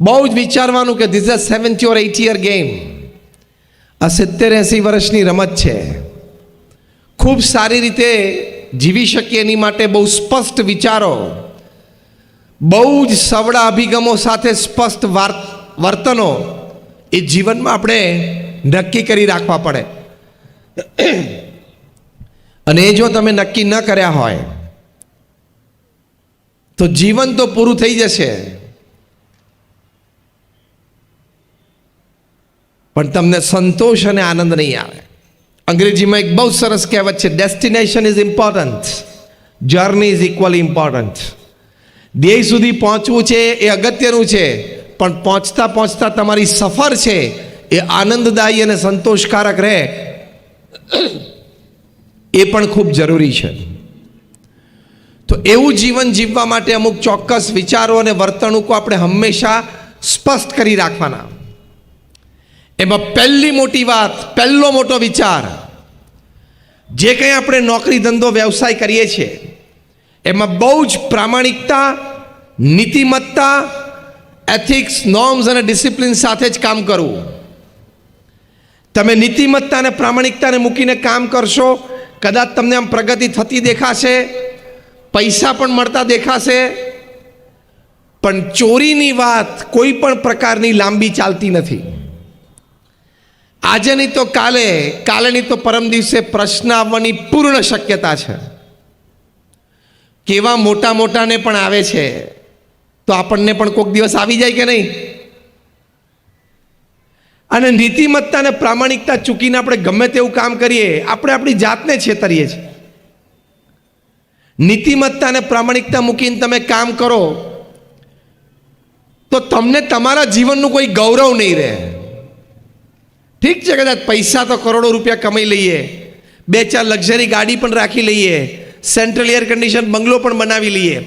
બહુ જ વિચારવાનું કે this is 70 or 80 year game. આ 70-80 વર્ષની રમત છે. ખૂબ સારી રીતે જીવી શકીએ એની માટે બહુ સ્પષ્ટ વિચારો, બહુ જ સવડા અભિગમો સાથે સ્પષ્ટ વર્તનો એ જીવનમાં આપણે નક્કી કરી રાખવા પડે. અને એ જો તમે નક્કી ન કર્યા હોય તો જીવન તો પૂરું થઈ જશે, પણ તમને સંતોષ અને આનંદ નહીં આવે. અંગ્રેજીમાં એક બહુ સરસ કહેવત છે, destination is important, journey is equally important. ધ્યેય સુધી પહોંચવું છે એ અગત્યનું છે, પણ પહોંચતા પહોંચતા તમારી સફર છે એ આનંદદાયી અને સંતોષકારક રહે એ પણ ખૂબ જરૂરી છે. તો એવું જીવન જીવવા માટે અમુક ચોક્કસ વિચારો અને વર્તણૂકો આપણે હંમેશા સ્પષ્ટ કરી રાખવાના. એમાં પહેલી મોટી વાત, પહેલો મોટો વિચાર, જે કંઈ આપણે નોકરી ધંધો વ્યવસાય કરીએ છીએ એમાં બહુ જ પ્રામાણિકતા, નીતિમત્તા, એથિક્સ, નોર્મ્સ અને ડિસિપ્લિન સાથે જ કામ કરવું. તમે નીતિમત્તા અને પ્રામાણિકતાને મૂકીને કામ કરશો, કદાચ તમને આમ પ્રગતિ થતી દેખાશે, પૈસા પણ મળતા દેખાશે, પણ ચોરીની વાત કોઈ પણ પ્રકારની લાંબી ચાલતી નથી. આજે નહીં તો કાલે, કાલે નહીં તો પરમ દિવસે પ્રશ્ન આવવાની પૂર્ણ શક્યતા છે. કેવા મોટા મોટાને પણ આવે છે, તો આપણને પણ કોઈક દિવસ આવી જાય કે નહીં? અને નીતિમત્તા અને પ્રામાણિકતા ચૂકીને આપણે ગમે તેવું કામ કરીએ, આપણે આપણી જાતને છેતરીએ છીએ. નીતિમત્તા અને પ્રામાણિકતા મૂકીને તમે કામ કરો તો તમને તમારા જીવનનું કોઈ ગૌરવ નહીં રહે. ઠીક છે, કદાચ પૈસા તો કરોડો રૂપિયા કમાઈ લઈએ, 2-4 લક્ઝરી ગાડી પણ રાખી લઈએ, સેન્ટ્રલ એર કન્ડિશન બંગલો પણ બનાવી લઈએ,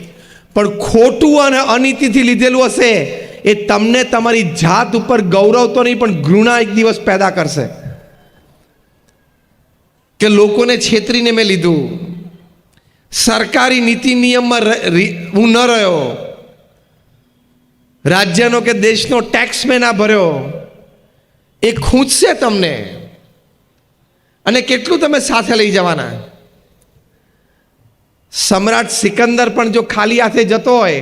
પણ ખોટું અને અનીતિથી લીધેલું હશે એ તમને તમારી જાત ઉપર ગૌરવ તો નહીં પણ ઘૃણા એક દિવસ પેદા કરશે. કે લોકોને છેતરીને મેં લીધું, સરકારી નીતિ નિયમમાં હું ન રહ્યો, રાજ્યનો કે દેશનો ટેક્સ મેં ના ભર્યો, એ ખૂંચશે તમને. અને કેટલું તમે સાથે લઈ જવાના? સમ્રાટ સિકંદર પણ જો ખાલી હાથે જતો હોય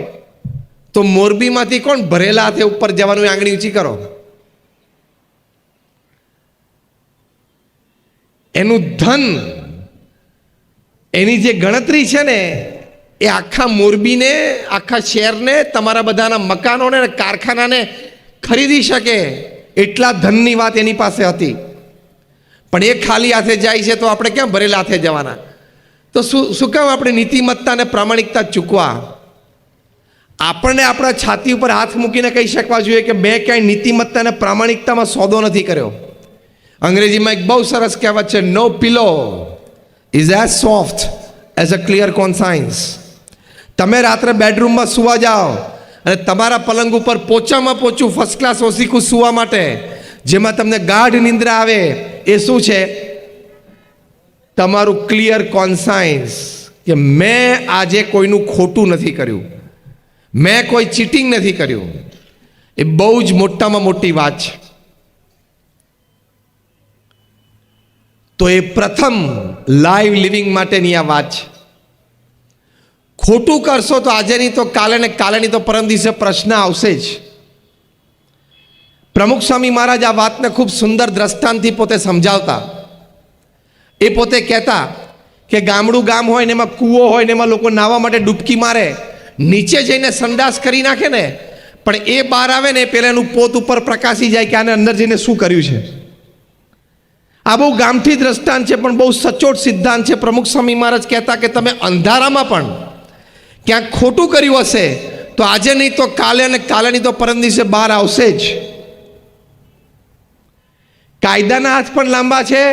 તો મોરબીમાંથી કોણ ભરેલા હાથે ઉપર જવાનું? આંગળી ઊંચી કરો. એનું ધન, એની જે ગણતરી છે ને એ આખા મોરબીને, આખા શહેરને, તમારા બધાના મકાનોને, કારખાનાને ખરીદી શકે એટલા ધનની વાત એની પાસે હતી. પણ એ ખાલી હાથે જાય છે તો આપણે કેમ ભરેલા હાથે જવાના? તો શું કામ આપણે નીતિમત્તા અને પ્રામાણિકતા ચૂકવા? આપણને આપણા છાતી ઉપર હાથ મૂકીને કહી શકવા જોઈએ કે મેં ક્યાંય નીતિમત્તા અને પ્રામાણિકતામાં સોદો નથી કર્યો. અંગ્રેજીમાં એક બહુ સરસ કહેવત છે, no pillow is as soft as a clear conscience. તમે રાત્રે બેડરૂમમાં સૂવા જાઓ અને તમારા પલંગ ઉપર પોચામાં પોચું ફર્સ્ટ ક્લાસ ઓસીકું સૂવા માટે, જેમાં તમને ગાઢ નિંદ્રા આવે, એ શું છે? તમારું ક્લિયર કોન્સાયન્સ કે મેં આજે કોઈનું ખોટું નથી કર્યું, મેં કોઈ ચીટિંગ નથી કર્યું. એ બહુ જ મોટામાં મોટી વાત છે. તો એ પ્રથમ લાઈવ લિવિંગ માટેની આ વાત છે. ખોટું કરશો તો આજે નહીં તો કાલે, ને કાલે નહીં તો પરમ દિવસે પ્રશ્ન આવશે જ. પ્રમુખ સ્વામી મહારાજ આ વાતને ખૂબ સુંદર દ્રષ્ટાંતથી પોતે સમજાવતા. એ પોતે કહેતા કે ગામડું ગામ હોય ને એમાં કૂવો હોય ને એમાં લોકો નાહવા માટે ડૂબકી મારે, નીચે જઈને સંડાસ કરી નાખે ને, પણ એ બહાર આવે ને પેલા એનું પોત ઉપર પ્રકાશી જાય કે આને અંદર જઈને શું કર્યું છે. આ બહુ ગામઠી દ્રષ્ટાંત છે, પણ બહુ સચોટ સિદ્ધાંત છે. પ્રમુખ સ્વામી મહારાજ કહેતા કે તમે અંધારામાં પણ ક્યાંક ખોટું કર્યું હશે તો આજે નહીં તો કાલે, અને કાલે નહીં તો પરમ દિવસે બહાર આવશે જ. કાયદાના હાથ પણ લાંબા છે,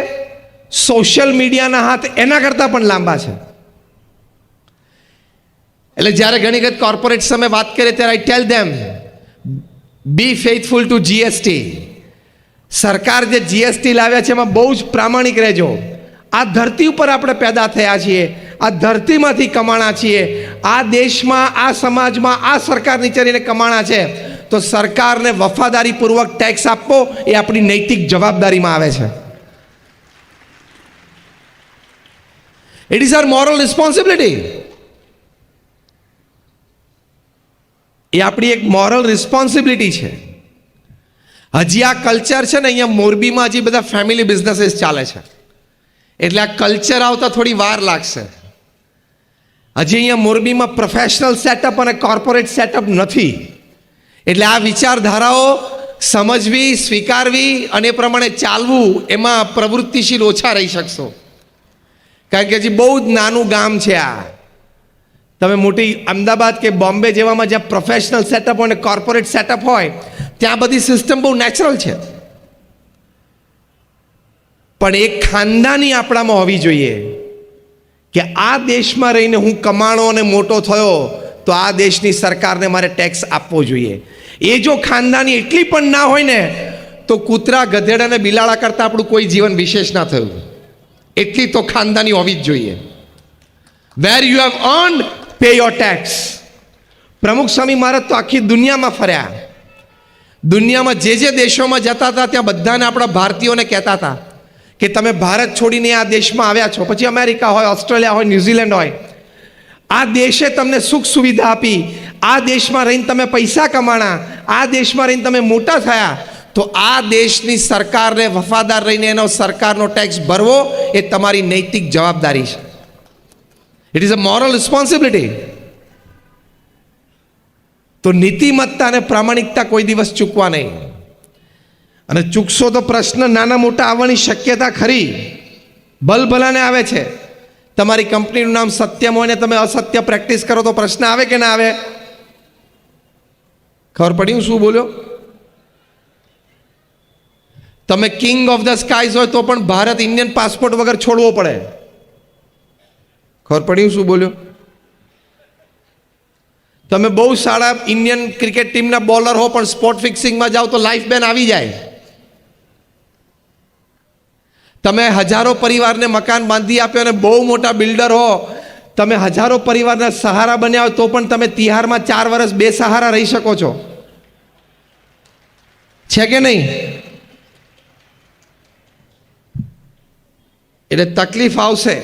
સોશિયલ મીડિયાના હાથ એના કરતાં પણ લાંબા છે. એટલે જ્યારે ઘણી વખત કોર્પોરેટ સામે વાત કરે ત્યારે આઈ ટેલ ધેમ, બી ફેથફુલ ટુ જીએસટી. સરકાર જે જીએસટી લાવ્યા છે એમાં બહુ જ પ્રામાણિક રહેજો. આ ધરતી ઉપર આપણે પેદા થયા છીએ, આ ધરતીમાંથી કમાણા છીએ, આ દેશમાં, આ સમાજમાં, આ સરકાર નીચે રહીને કમાણા છે. તો સરકારને વફાદારીપૂર્વક ટેક્સ આપવો એ આપણી નૈતિક જવાબદારીમાં આવે છે. It is our moral responsibility. એ આપણી એક મોરલ રિસ્પોન્સિબિલિટી છે. હજી આ કલ્ચર છે ને, અહીંયા મોરબીમાં હજી બધા ફેમિલી બિઝનેસીસ ચાલે છે, એટલે આ કલ્ચર આવતા થોડી વાર લાગશે. હજી અહીંયા મોરબીમાં પ્રોફેશનલ સેટઅપ અને કોર્પોરેટ સેટઅપ નથી. એટલે આ વિચારધારાઓ સમજવી, સ્વીકારવી અને એ પ્રમાણે ચાલવું, એમાં પ્રવૃત્તિશીલ ઓછા રહી શકશો. કારણ કે હજી બહુ જ નાનું ગામ છે આ. તમે મોટી અમદાવાદ કે બોમ્બે જેવામાં જ્યાં પ્રોફેશનલ સેટઅપ હોય અને કોર્પોરેટ સેટઅપ હોય, ત્યાં બધી સિસ્ટમ બહુ નેચરલ છે. પણ એક ખાનદાની આપણામાં હોવી જોઈએ કે આ દેશમાં રહીને હું કમાણો અને મોટો થયો તો આ દેશની સરકારને મારે ટેક્સ આપવો જોઈએ. એ જો ખાનદાની એટલી પણ ના હોય ને, તો કૂતરા, ગધેડા અને બિલાડા કરતાં આપણું કોઈ જીવન વિશેષ ના થયું. એટલી તો ખાનદાની હોવી જ જોઈએ. Where you have earned, pay your tax. Pramukh Swami મહારાજ તો આખી દુનિયામાં ફર્યા. દુનિયામાં જે જે દેશોમાં જતા હતા ત્યાં બધાને આપણા ભારતીયોને કહેતા હતા કે તમે ભારત છોડીને આ દેશમાં આવ્યા છો, પછી અમેરિકા હોય, ઓસ્ટ્રેલિયા હોય, ન્યૂઝીલેન્ડ હોય, આ દેશે તમને સુખ સુવિધા આપી, આ દેશમાં રહીને તમે પૈસા કમાણા, આ દેશમાં રહીને તમે મોટા થયા, તો આ દેશની સરકારને વફાદાર રહીને એનો સરકારનો ટેક્સ ભરવો એ તમારી નૈતિક જવાબદારી છે. It is a moral responsibility. તો નીતિમત્તા અને પ્રામાણિકતા કોઈ દિવસ ચૂકવા નહીં. અને ચૂકશો તો પ્રશ્ન નાના મોટા આવવાની શક્યતા ખરી, ભલભલાને આવે છે. તમારી કંપનીનું નામ સત્યમ હોય ને તમે અસત્ય પ્રેક્ટિસ કરો તો પ્રશ્ન આવે કે ના આવે? ખબર પડી હું શું બોલ્યો? તમે કિંગ ઓફ ધ સ્કાઈઝ હોય તો પણ ભારત ઇન્ડિયન પાસપોર્ટ વગર છોડવો પડે. ખબર પડી હું શું બોલ્યો? તમે બહુ સારા ઇન્ડિયન ક્રિકેટ ટીમના બોલર હો પણ સ્પોટ ફિક્સિંગમાં જાઓ તો લાઈફ બેન આવી જાય. તમે હજારો પરિવારને મકાન બાંધી આપ્યો અને બહુ મોટા બિલ્ડર હો, તમે હજારો પરિવારના સહારા બન્યા હોય તો પણ તમે તિહારમાં 4 વર્ષ બેસહારા રહી શકો છો. છે કે નહીં? એટલે તકલીફ આવશે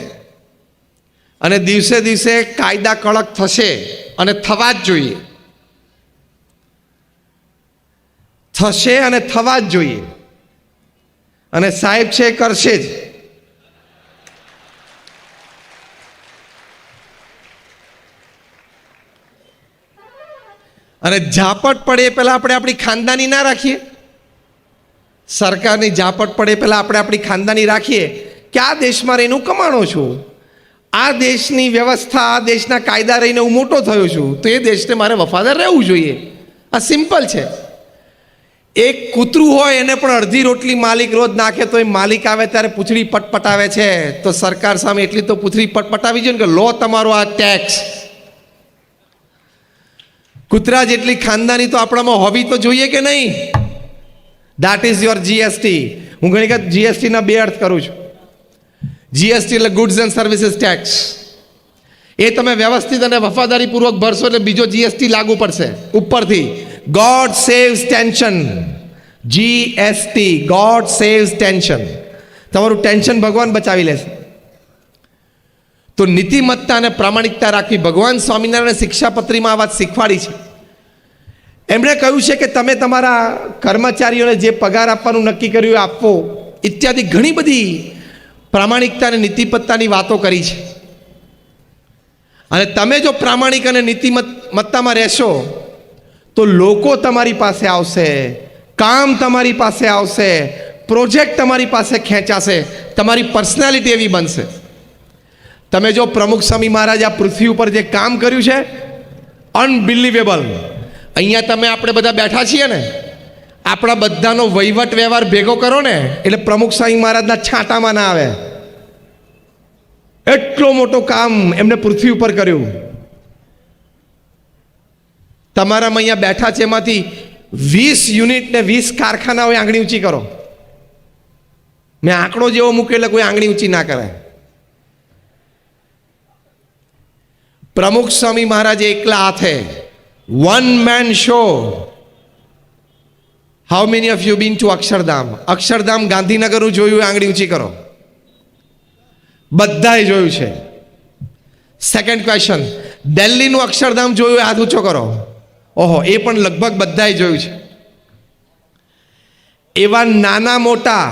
અને દિવસે દિવસે કાયદા કડક થશે અને થવા જ જોઈએ. થશે અને થવા જ જોઈએ. અને સાહેબ છે કરશે જ. અને ઝાપટ પડે એ પહેલાં આપણે આપણી ખાનદાની ના રાખીએ. સરકારની ઝાપટ પડે પહેલાં આપણે આપણી ખાનદાની રાખીએ કે આ દેશમાં રહીને હું કમાણો છું, આ દેશની વ્યવસ્થા, આ દેશના કાયદા રહીને હું મોટો થયો છું, તો એ દેશને મારે વફાદાર રહેવું જોઈએ. આ સિમ્પલ છે. એક કૂતરું હોય એને પણ અડધી રોટલી માલિક રોજ નાખે તો એ માલિક આવે ત્યારે પૂંછડી પટપટાવે છે, તો સરકાર સામે એટલી તો પૂંછડી પટપટાવી જોઈએ ને કે લો તમારો આ ટેક્સ. કૂતરા જેટલી ખાનદાની તો આપણામાં હોવી તો જોઈએ કે નહીં? That is your GST. હું ઘણી વખત જીએસટીના 2 અર્થ કરું છું. જીએસટી એટલે ગુડ્સ એન્ડ સર્વિસીસ ટેક્સ. એ તમે વ્યવસ્થિત અને વફાદારીપૂર્વક ભરશો એટલે બીજો જીએસટી લાગુ પડશે ઉપરથી. God saves tension. GST, God saves tension. તમારું ટેન્શન ભગવાન બચાવી લેશે. તો નીતિમત્તા અને પ્રામાણિકતા રાખવી. ભગવાન સ્વામિનારાયણ શિક્ષાપત્રીમાં આ વાત શીખવાડી છે. એમણે કહ્યું છે કે તમે તમારા કર્મચારીઓને જે પગાર આપવાનું નક્કી કર્યું એ આપવો ઇત્યાદિ ઘણી બધી પ્રામાણિકતા અને નીતિમત્તાની વાતો કરી છે. અને તમે જો પ્રામાણિક અને નીતિમત્તામાં રહેશો તો લોકો તમારી પાસે આવશે, કામ તમારી પાસે આવશે, પ્રોજેક્ટ તમારી પાસે ખેંચાશે, તમારી પર્સનાલિટી એવી બનશે. તમે જો પ્રમુખ સ્વામી મહારાજ આ પૃથ્વી ઉપર જે કામ કર્યું છે, અનબિલિવેબલ. અહીંયા તમે આપણે બધા બેઠા છીએ ને, આપણા બધાનો વહીવટ વ્યવહાર ભેગો કરો ને એટલે પ્રમુખ સ્વામી મહારાજના છાંટામાં ના આવે. એટલો મોટો કામ એમને પૃથ્વી ઉપર કર્યું. તમારામાં અહીંયા બેઠા છે એમાંથી 20 યુનિટ ને 20 કારખાનાઓએ આંગળી ઊંચી કરો. મેં આંકડો જેવો મૂક્યો એટલે કોઈ આંગળી ઊંચી ના કરે. પ્રમુખ સ્વામી મહારાજે એકલા હાથે 1 man show how many of you been to Akshardham? Akshardham ગાંધીનગરનું જોયું, આંગળી ઊંચી કરો. બધાએ જોયું છે. સેકન્ડ ક્વેશ્ચન, દિલ્હીનું અક્ષરધામ જોયું, હાથ ઊંચો કરો. ઓહો, એ પણ લગભગ બધાએ જોયું છે. એવા નાના મોટા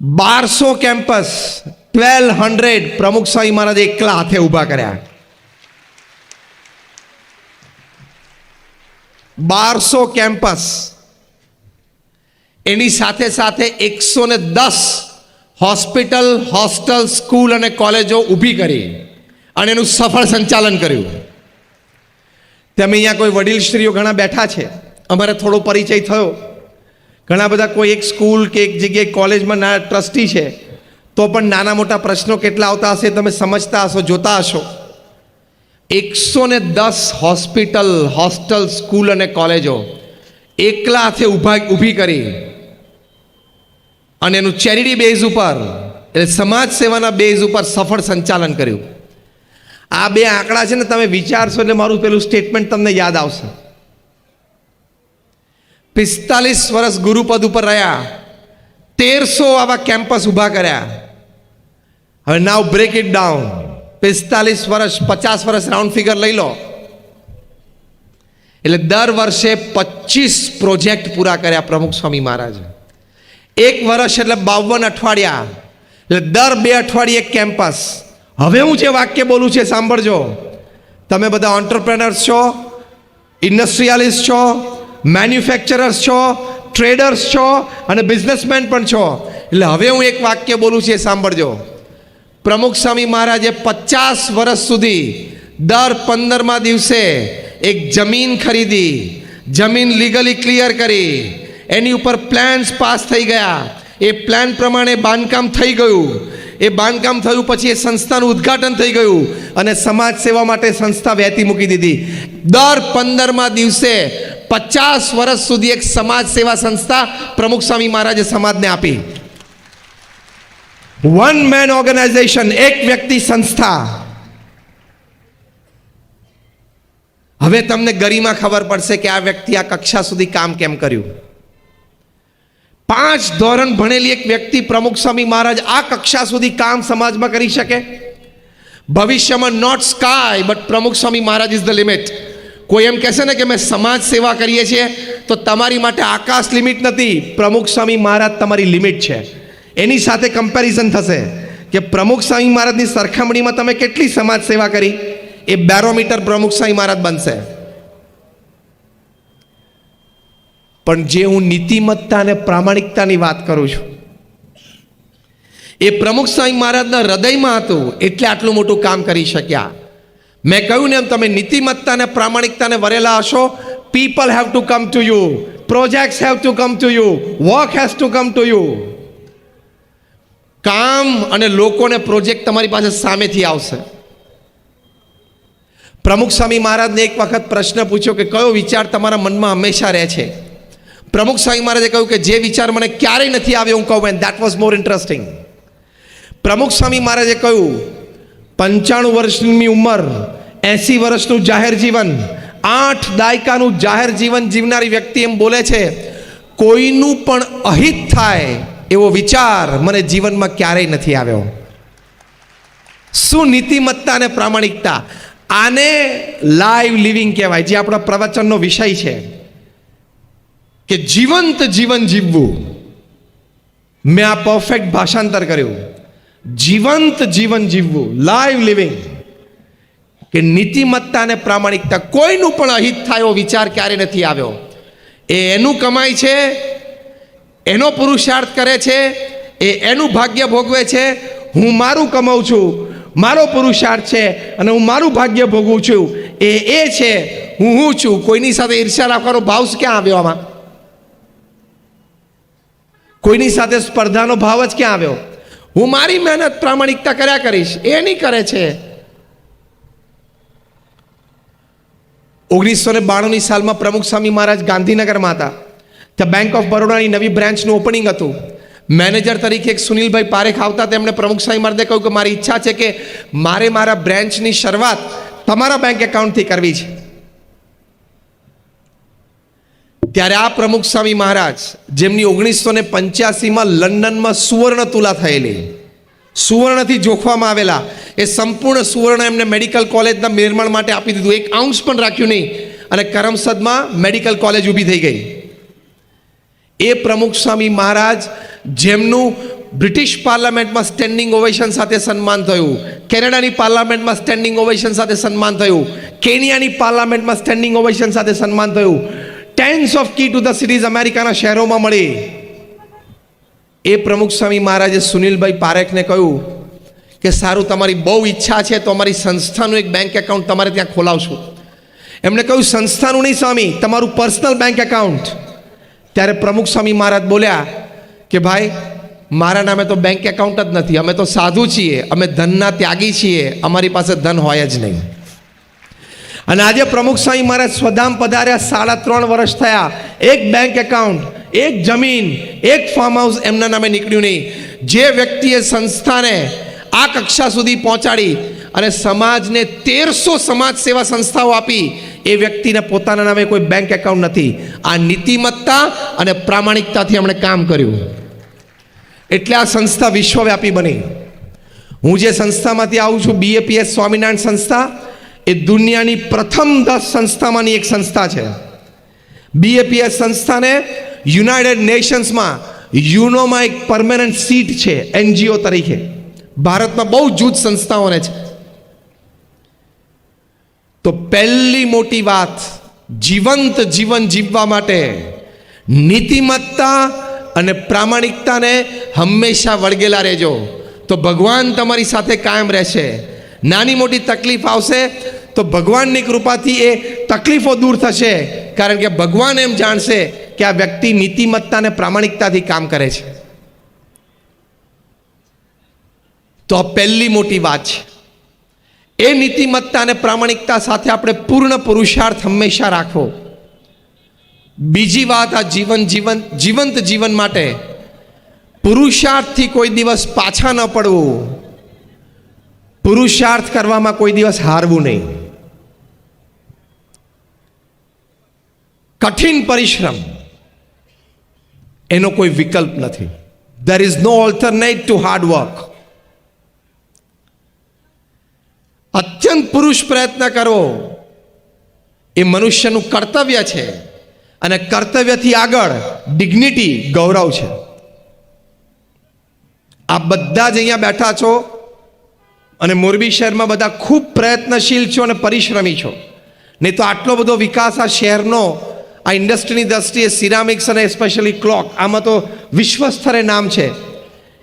1200 કેમ્પસ, 1200 પ્રમુખ સ્વામી મહારાજ એકલા હાથે ઊભા કર્યા. 1200 કેમ્પસ. એની સાથે સાથે 110 હોસ્પિટલ, હોસ્ટેલ, સ્કૂલ અને કોલેજો ઊભી કરી અને એનું સફળ સંચાલન કર્યું. તમે અહીંયા કોઈ વડીલશ્રીઓ ઘણા બેઠા છે, અમારે થોડો પરિચય થયો. ઘણા બધા કોઈ એક સ્કૂલ કે એક જગ્યાએ કોલેજમાં ના ટ્રસ્ટી છે, તો પણ નાના મોટા પ્રશ્નો કેટલા આવતા હશે તમે સમજતા હશો, જોતા હશો. 110 હોસ્પિટલ, હોસ્ટેલ, સ્કૂલ અને કોલેજો એકલા હાથે ઊભી કરી અને એનું ચેરિટી બેઝ ઉપર, એટલે સમાજ સેવાના બેઝ ઉપર સફળ સંચાલન કર્યું. આ બે આંકડા છે ને, તમે વિચારશો એટલે મારું પેલું સ્ટેટમેન્ટ તમને યાદ આવશે. 45 વર્ષ ગુરુપદ ઉપર રહ્યા, 1300 આવા કેમ્પસ ઊભા કર્યા. હવે નાવ બ્રેક ઇટ ડાઉન. 45 વર્ષ, 50 વર્ષ રાઉન્ડ ફિગર લઈ લો, એટલે દર વર્ષે 25 પ્રોજેક્ટ પૂરા કર્યા પ્રમુખ સ્વામી મહારાજ. એક વર્ષ એટલે 52 અઠવાડિયા, એટલે દર 2 અઠવાડિયે એક કેમ્પસ. હવે હું જે વાક્ય બોલું છે સાંભળજો. તમે બધા ઓન્ટરપ્રેનર્સ છો, ઇન્ડસ્ટ્રીયાલિસ્ટ છો, મેન્યુફેક્ચરર્સ છો, ટ્રેડર્સ છો અને બિઝનેસમેન પણ છો. એટલે હવે હું એક વાક્ય બોલું છું, સાંભળજો. પ્રમુખ સ્વામી મહારાજે 50 વર્ષ સુધી દર 15મા દિવસે એક જમીન ખરીદી, જમીન લીગલી ક્લિયર કરી, એની ઉપર પ્લાન્સ પાસ થઈ ગયા. એ પ્લાન પ્રમાણે બાંધકામ થઈ ગયું. એ બાંધકામ થયું પછી એ સંસ્થાનું ઉદ્ઘાટન થઈ ગયું અને સમાજ સેવા માટે સંસ્થા વહેતી મૂકી દીધી. દર 15મા દિવસે 50 વર્ષ સુધી એક સમાજ સેવા સંસ્થા પ્રમુખ સ્વામી મહારાજે સમાજને આપી. વન મેન ઓર્ગેનાઇઝેશન, એક વ્યક્તિ સંસ્થા. હવે તમને ગરિમા ખબર પડશે કે આ વ્યક્તિ આ કક્ષા સુધી કામ કેમ કર્યું. 5 ધોરણ ભણેલી એક વ્યક્તિ પ્રમુખ સ્વામી મહારાજ આ કક્ષા સુધી કામ સમાજમાં કરી શકે. ભવિષ્યમાં નોટ સ્કાય બટ પ્રમુખ સ્વામી મહારાજ ઇઝ ધ લિમિટ. કોઈ એમ કહેશે ને કે મેં સમાજ સેવા કરીએ છીએ, તો તમારી માટે આકાશ લિમિટ નથી, પ્રમુખ સ્વામી મહારાજ તમારી લિમિટ છે. એની સાથે કમ્પેરિઝન થશે કે પ્રમુખ સ્વામી મહારાજની સરખામણીમાં તમે કેટલી સમાજ સેવા કરી, એ બેરોમીટર પ્રમુખ સ્વામી મહારાજ બનશે. પણ જે હું નીતિમત્તા અને પ્રામાણિકતાની વાત કરું છું, એ પ્રમુખ સ્વામી મહારાજના હૃદયમાં હતું, એટલે આટલું મોટું કામ કરી શક્યા. મેં કહ્યું ને એમ, તમે નીતિમત્તા અને પ્રામાણિકતાને વરેલા હશો. People have to come to you, projects have to come to you, work has to come to you. કામ અને લોકોને પ્રોજેક્ટ તમારી પાસે સામેથી આવશે. પ્રમુખ સ્વામી મહારાજને એક વખત પ્રશ્ન પૂછ્યો કે કયો વિચાર તમારા મનમાં હંમેશા રહે છે. પ્રમુખ સ્વામી મહારાજે કહ્યું કે જે વિચાર મને ક્યારેય નથી આવ્યો હું કહું, and that was more interesting. પ્રમુખ સ્વામી મહારાજે કહ્યું, 95 વર્ષની ઉંમર, 80 વર્ષનું જાહેર જીવન, 8 દાયકાનું જાહેર જીવન જીવનારી વ્યક્તિ એમ બોલે છે, કોઈનું પણ અહિત થાય એવો વિચાર મને જીવનમાં ક્યારેય નથી આવ્યો. શું નીતિમત્તા અને પ્રામાણિકતા! આને લાઈવ લિવિંગ કહેવાય, જે આપણા પ્રવચનનો વિષય છે કે જીવંત જીવન જીવવું. મેં આ પરફેક્ટ ભાષાંતર કર્યું. જીવંત જીવન જીવવું, લાઈવ લિવિંગ. કે નીતિમત્તા અને પ્રામાણિકતા, કોઈનું પણ અહિત થાય એવો વિચાર ક્યારે નથી આવ્યો. એ એનું કમાય છે, એનો પુરુષાર્થ કરે છે, એ એનું ભાગ્ય ભોગવે છે. હું મારું કમાઉં છું, મારો પુરુષાર્થ છે અને હું મારું ભાગ્ય ભોગવું છું, એ છે, હું છું. કોઈની સાથે ઈર્ષ્યા રાખવાનો ભાવ ક્યાં આવ્યો આમાં? કોઈની સાથે સ્પર્ધાનો ભાવ જ ક્યાં આવ્યો? હું મારી મહેનત પ્રામાણિકતા કર્યા કરીશ, એ નહીં કરે છે. 1992ની સાલમાં પ્રમુખ સ્વામી મહારાજ ગાંધીનગરમાં હતા. ત્યાં બેંક ઓફ બરોડાની નવી બ્રાન્ચનું ઓપનિંગ હતું. મેનેજર તરીકે એક સુનિલભાઈ પારેખ આવતા. તેમણે પ્રમુખ સ્વામી મહારાજે કહ્યું કે મારી ઈચ્છા છે કે મારે મારા બ્રાન્ચની શરૂઆત તમારા બેંક એકાઉન્ટથી કરવી છે. ત્યારે આ પ્રમુખ સ્વામી મહારાજ, જેમની 1985માં લંડનમાં સુવર્ણ તુલા થયેલી, સુવર્ણથી જોખવામાં આવેલા, એ સંપૂર્ણ સુવર્ણ એમને મેડિકલ કોલેજના નિર્માણ માટે આપી દીધું, 1 આઉન્સ પણ રાખ્યું નહીં, અને કરમસદમાં મેડિકલ કોલેજ ઊભી થઈ ગઈ. એ પ્રમુખ સ્વામી મહારાજ, જેમનું બ્રિટિશ પાર્લામેન્ટમાં સ્ટેન્ડિંગ ઓવેશન સાથે સન્માન થયું, કેનેડાની પાર્લામેન્ટમાં સ્ટેન્ડિંગ ઓવેશન સાથે સન્માન થયું, કેનિયાની પાર્લામેન્ટમાં સ્ટેન્ડિંગ ઓવેશન સાથે સન્માન થયું, tens of key to the cities અમેરિકાના શહેરોમાં મળી. એ પ્રમુખ સ્વામી મહારાજે સુનિલભાઈ પારેખને કહ્યું કે સારું, તમારી બહુ ઈચ્છા છે તો અમારી સંસ્થાનું એક બેંક એકાઉન્ટ તમારે ત્યાં ખોલાવશું. એમણે કહ્યું સંસ્થાનું નહીં સ્વામી, તમારું પર્સનલ બેંક એકાઉન્ટ. ત્યારે પ્રમુખ સ્વામી મહારાજ બોલ્યા કે ભાઈ, મારા નામે તો બેંક એકાઉન્ટ જ નથી, અમે તો સાધુ છીએ, અમે ધનના ત્યાગી છીએ, અમારી પાસે ધન હોય જ નહીં. અને આજે પ્રમુખ સ્વામી મહારાજ સ્વધામ પધાર્યા, 3.5 વર્ષ થયા, એક બેંક એકાઉન્ટ, એક જમીન, એક ફાર્મ હાઉસ એમના નામે નીકળ્યું નહીં. જે વ્યક્તિએ સંસ્થાને આ કક્ષા સુધી પહોંચાડી અને સમાજને 1300 સમાજ સેવા સંસ્થાઓ આપી, એ વ્યક્તિને પોતાના નામે કોઈ બેંક એકાઉન્ટ નથી. આ નીતિમત્તા અને પ્રામાણિકતાથી એમણે કામ કર્યું, એટલે આ સંસ્થા વિશ્વવ્યાપી બની. હું જે સંસ્થામાંથી આવું છું, BAPS સ્વામિનારાયણ સંસ્થા, એ દુનિયાની પ્રથમ 10 સંસ્થામાંની એક સંસ્થા છે. BAPS સંસ્થાને યુનાઇટેડ નેશન્સમાં યુનોમાં એક પરમેનન્ટ સીટ છે NGO તરીકે. ભારતમાં બહુ જૂથ સંસ્થાઓને છે. તો પહેલી મોટી વાત, જીવંત જીવન જીવવા માટે નીતિમત્તા અને પ્રામાણિકતાને હંમેશા વળગેલા રહેજો, તો ભગવાન તમારી સાથે કાયમ રહેશે. નાની મોટી તકલીફ આવશે તો ભગવાનની કૃપાથી એ તકલીફો દૂર થશે, કારણ કે ભગવાન એમ જાણશે કે આ વ્યક્તિ નીતિમત્તા અને પ્રામાણિકતાથી કામ કરે છે. તો આ પહેલી મોટી વાત છે. એ નીતિમત્તા અને પ્રામાણિકતા સાથે આપણે પૂર્ણ પુરુષાર્થ હંમેશા રાખવો. બીજી વાત, આ જીવંત જીવન માટે પુરુષાર્થથી કોઈ દિવસ પાછા ન પડવું, પુરુષાર્થ કરવામાં કોઈ દિવસ હારવું નહીં. કઠિન પરિશ્રમ એનો કોઈ વિકલ્પ નથી. There is no alternate to hard work. અત્યંત પુરુષ પ્રયત્ન કરવો એ મનુષ્યનું કર્તવ્ય છે, અને કર્તવ્યથી આગળ ડિગ્નિટી, ગૌરવ છે. આપ બધા જ અહીંયા બેઠા છો અને મોરબી શહેરમાં બધા ખૂબ પ્રયત્નશીલ છો અને પરિશ્રમી છો, નહીં તો આટલો બધો વિકાસ આ શહેરનો, આ ઇન્ડસ્ટ્રીની દ્રષ્ટિએ સિરામિક્સ અને સ્પેશિયલી ક્લોક, આમાં તો વિશ્વ સ્તરે નામ છે.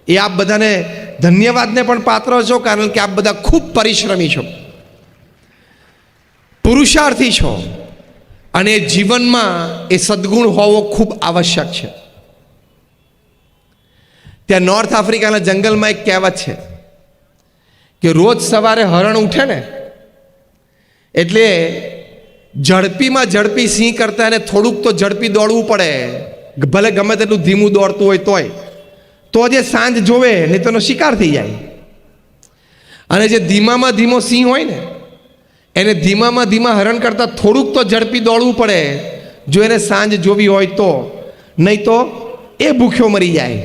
એ આપ બધાને ધન્યવાદને પણ પાત્ર છો, કારણ કે આપ બધા ખૂબ પરિશ્રમી છો, પુરુષાર્થી છો, અને જીવનમાં એ સદ્ગુણ હોવો ખૂબ આવશ્યક છે. ત્યાં નોર્થ આફ્રિકાના જંગલમાં એક કહેવત છે કે રોજ સવારે હરણ ઉઠે ને એટલે ઝડપીમાં ઝડપી સિંહ કરતા એને થોડુંક તો ઝડપી દોડવું પડે, ભલે ગમે તેટલું ધીમું દોડતું હોય તોય, તો જે સાંજ જોવે નહીં તો એનો શિકાર થઈ જાય. અને જે ધીમામાં ધીમો સિંહ હોય ને, એને ધીમામાં ધીમા હરણ કરતાં થોડુંક તો ઝડપી દોડવું પડે જો એને સાંજ જોવી હોય તો, નહીં તો એ ભૂખ્યો મરી જાય.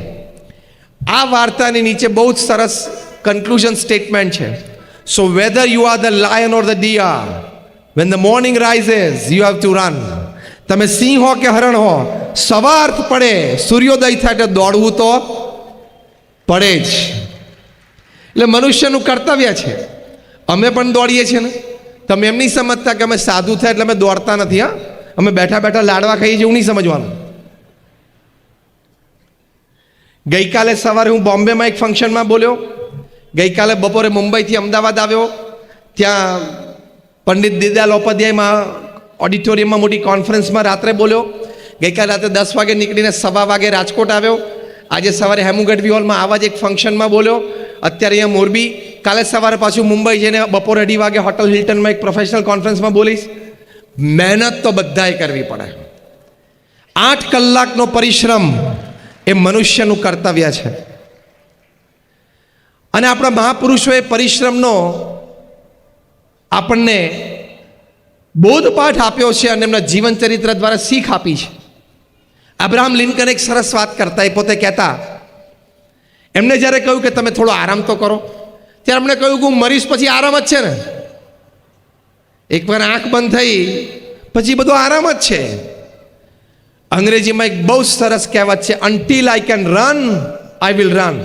આ વાર્તાની નીચે બહુ જ સરસ કન્ક્લુઝન સ્ટેટમેન્ટ છે. So whether you are the lion or the deer, when the morning rises you have to run. તમે સિંહ હો કે હરણ હો, સવાર પડે, સૂર્યોદય થાય એટલે દોડવું તો પડે જ. એટલે મનુષ્યનું કર્તવ્ય છે. અમે પણ દોડીએ છીએ ને. તમે એમ નહીં સમજતા કે અમે સાધુ થાય એટલે અમે દોડતા નથી. હા, અમે બેઠા બેઠા લાડવા ખાઈએ છીએ એવું નહીં સમજવાનું. ગઈકાલે સવારે હું બોમ્બેમાં એક ફંક્શનમાં બોલ્યો, ગઈકાલે બપોરે મુંબઈથી અમદાવાદ આવ્યો, ત્યાં પંડિત દીનદયાલ ઉપાધ્યાયમાં ઓડિટોરિયમમાં મોટી કોન્ફરન્સમાં રાત્રે બોલ્યો. ગઈકાલે રાત્રે 10 વાગે નીકળીને 1:15 વાગે રાજકોટ આવ્યો. આજે સવારે હેમુ ગઢવી હોલમાં આવા જ એક ફંક્શનમાં બોલ્યો. અત્યારે અહીંયા મોરબી, કાલે સવારે પાછું મુંબઈ જઈને બપોરે 2:30 વાગે હોટલ હિલ્ટનમાં એક પ્રોફેશનલ કોન્ફરન્સમાં બોલીશ. મહેનત તો બધાએ કરવી પડે. 8 કલાકનો પરિશ્રમ એ મનુષ્યનું કર્તવ્ય છે. અને આપણા મહાપુરુષોએ પરિશ્રમનો આપણને બોધપાઠ આપ્યો છે અને એમના જીવન ચરિત્ર દ્વારા શીખ આપી છે. અબ્રાહમ લિંકન એક સરસ વાત કરતા, એ પોતે કહેતા, એમને જ્યારે કહ્યું કે તમે થોડો આરામ તો કરો, ત્યારે એમણે કહ્યું કે હું મરીશ પછી આરામ જ છે ને, એકવાર આંખ બંધ થઈ પછી બધો આરામ જ છે. અંગ્રેજીમાં એક બહુ સરસ કહેવત છે, until I can run I will run.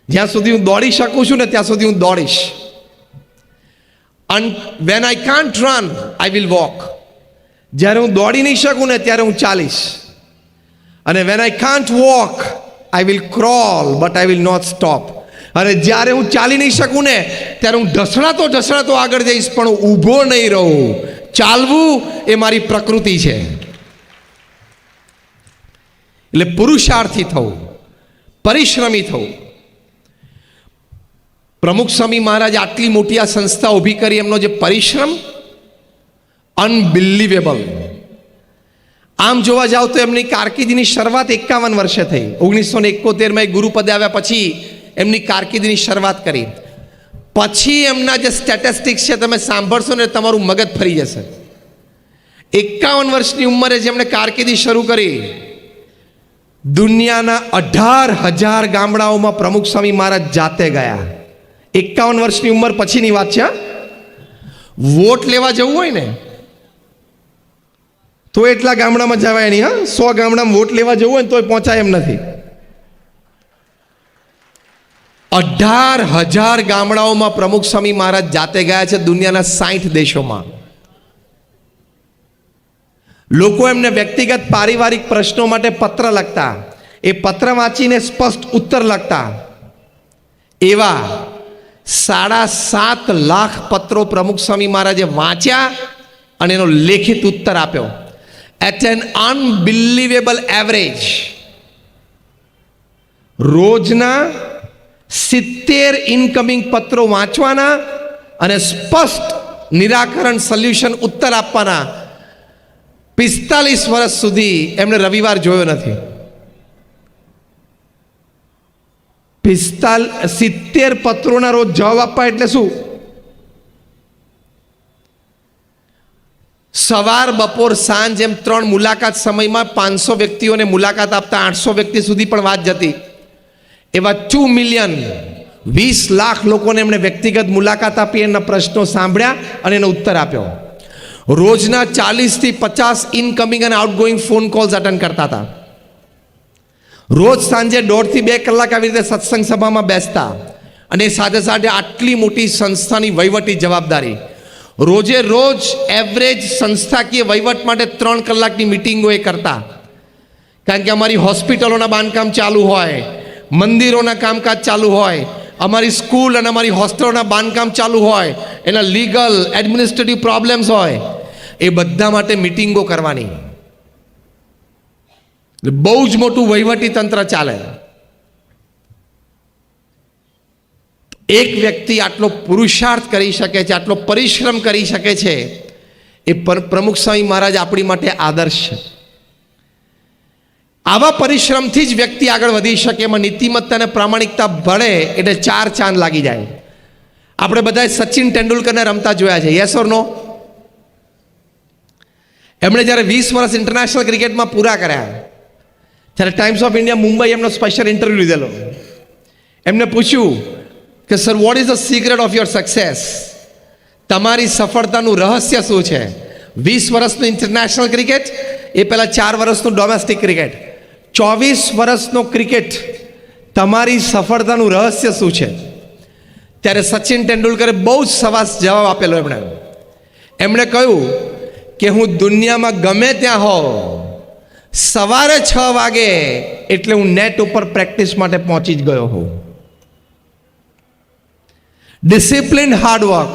જ્યાં સુધી હું દોડી શકું છું ને ત્યાં સુધી હું દોડીશ. When I can't run I will walk. જ્યારે હું દોડી નહીં શકું ને ત્યારે હું ચાલીશ. અને when I can't walk I will crawl but I will not stop. અને જ્યારે હું ચાલી નહીં શકું ને ત્યારે હું ઢસડાતો આગળ જઈશ, પણ હું ઊભો નહીં રહું. ચાલવું એ મારી પ્રકૃતિ છે. એટલે પુરુષાર્થી થવું, પરિશ્રમી થવું. પ્રમુખ સ્વામી મહારાજ આટલી મોટી આ સંસ્થા ઊભી કરી, એમનો જે પરિશ્રમ અનબિલિવેબલ. આમ જોવા જાવ તો એમની કારકિર્દીની શરૂઆત 51 વર્ષે થઈ. 1971માં ગુરુપદે આવ્યા પછી એમની કારકિર્દીની શરૂઆત કરી. પછી એમના જે સ્ટેટિસ્ટિક્સ છે તમે સાંભળશો ને તમારું મગજ ફરી જશે. 51 વર્ષની ઉંમરે જેમણે કારકિર્દી શરૂ કરી, દુનિયાના 18,000 ગામડાઓમાં પ્રમુખ સ્વામી મહારાજ જાતે ગયા. 51 વર્ષની ઉંમર પછીની વાત છે. વોટ લેવા જવું હોય ને તો એટલા ગામડામાં જવાય નહીં. 100 ગામડામાં વોટ લેવા જવું હોય ને તોય પહોંચાય એમ નથી. 18,000 ગામડાઓમાં પ્રમુખ સ્વામી મહારાજ જાતે ગયા છે, દુનિયાના 60 દેશોમાં. લોકો એમને વ્યક્તિગત પારિવારિક પ્રશ્નો માટે પત્ર લખતા, એ પત્ર વાંચીને સ્પષ્ટ ઉત્તર લખતા. એવા 7.5 લાખ પત્રો પ્રમુખ સ્વામી મહારાજે વાંચ્યા અને એનો લેખિત ઉત્તર આપ્યો. એટ એન અનબિલિવેબલ એવરેજ રોજના 70 ઇનકમિંગ પત્રો વાંચવાના અને સ્પષ્ટ નિરાકરણ સોલ્યુશન ઉત્તર આપવાના. 45 વર્ષ સુધી એમણે રવિવાર જોયો નથી. 70 પત્રોના રોજ જવાબ આપવા એટલે શું? સવાર, બપોર, સાંજ એમ 3 મુલાકાત સમયમાં 500 વ્યક્તિઓને મુલાકાત આપતા 800 વ્યક્તિ સુધી પણ વાત જતી. એવા 2 મિલિયન 20 લાખ લોકોને એમણે વ્યક્તિગત મુલાકાત આપી, એના પ્રશ્નો સાંભળ્યા અને એનો ઉત્તર આપ્યો. રોજના 40 થી 50 ઇનકમિંગ અને આઉટગોઈંગ ફોન કોલ્સ અટેન્ડ કરતા હતા. રોજ સાંજે 1.5 થી 2 કલાક આવી રીતે સત્સંગ સભામાં બેસતા. અને સાથે સાથે આટલી મોટી સંસ્થાની વહીવટી જવાબદારી. રોજે રોજ એવરેજ સંસ્થાકીય વહીવટ માટે 3 કલાકની મિટિંગો એ કરતા. કારણ કે અમારી હોસ્પિટલોના બાંધકામ ચાલુ હોય, મંદિરોના કામકાજ ચાલુ હોય, અમારી સ્કૂલ અને અમારી હોસ્ટેલોના બાંધકામ ચાલુ હોય, એના લીગલ એડમિનિસ્ટ્રેટિવ પ્રોબ્લેમ્સ હોય, એ બધા માટે મિટિંગો કરવાની. બહુ જ મોટું વહીવટી તંત્ર ચાલે. એક વ્યક્તિ આટલો પુરુષાર્થ કરી શકે છે, આટલો પરિશ્રમ કરી શકે છે, એ પ્રમુખ સ્વામી મહારાજ આપણી માટે આદર્શ છે. આવા પરિશ્રમથી જ વ્યક્તિ આગળ વધી શકે. એમાં નીતિમત્તા અને પ્રામાણિકતા ભળે એટલે 4 ચાંદ લાગી જાય. આપણે બધાએ સચિન તેંડુલકરને રમતા જોયા છે, યસ ઓર નો? એમણે જ્યારે 20 વર્ષ ઇન્ટરનેશનલ ક્રિકેટમાં પૂરા કર્યા, ત્યારે ટાઈમ્સ ઓફ ઇન્ડિયા મુંબઈ એમનો સ્પેશિયલ ઇન્ટરવ્યૂ લીધેલો. એમને પૂછ્યું કે sir, what is the secret of your success? તમારી સફળતાનું રહસ્ય શું છે? 20 વર્ષનું ઇન્ટરનેશનલ ક્રિકેટ, એ પહેલાં 4 વર્ષનું ડોમેસ્ટિક ક્રિકેટ, 24 વર્ષનો ક્રિકેટ, તમારી સફળતાનું રહસ્ય શું છે? ત્યારે સચિન તેંડુલકરે બહુ જ સવાસ જવાબ આપેલો. એમણે કહ્યું કે હું દુનિયામાં ગમે ત્યાં હોઉં, સવારે 6 વાગે એટલે હું નેટ ઉપર પ્રેક્ટિસ માટે પહોંચી જ ગયો હોઉં. Discipline, hard work.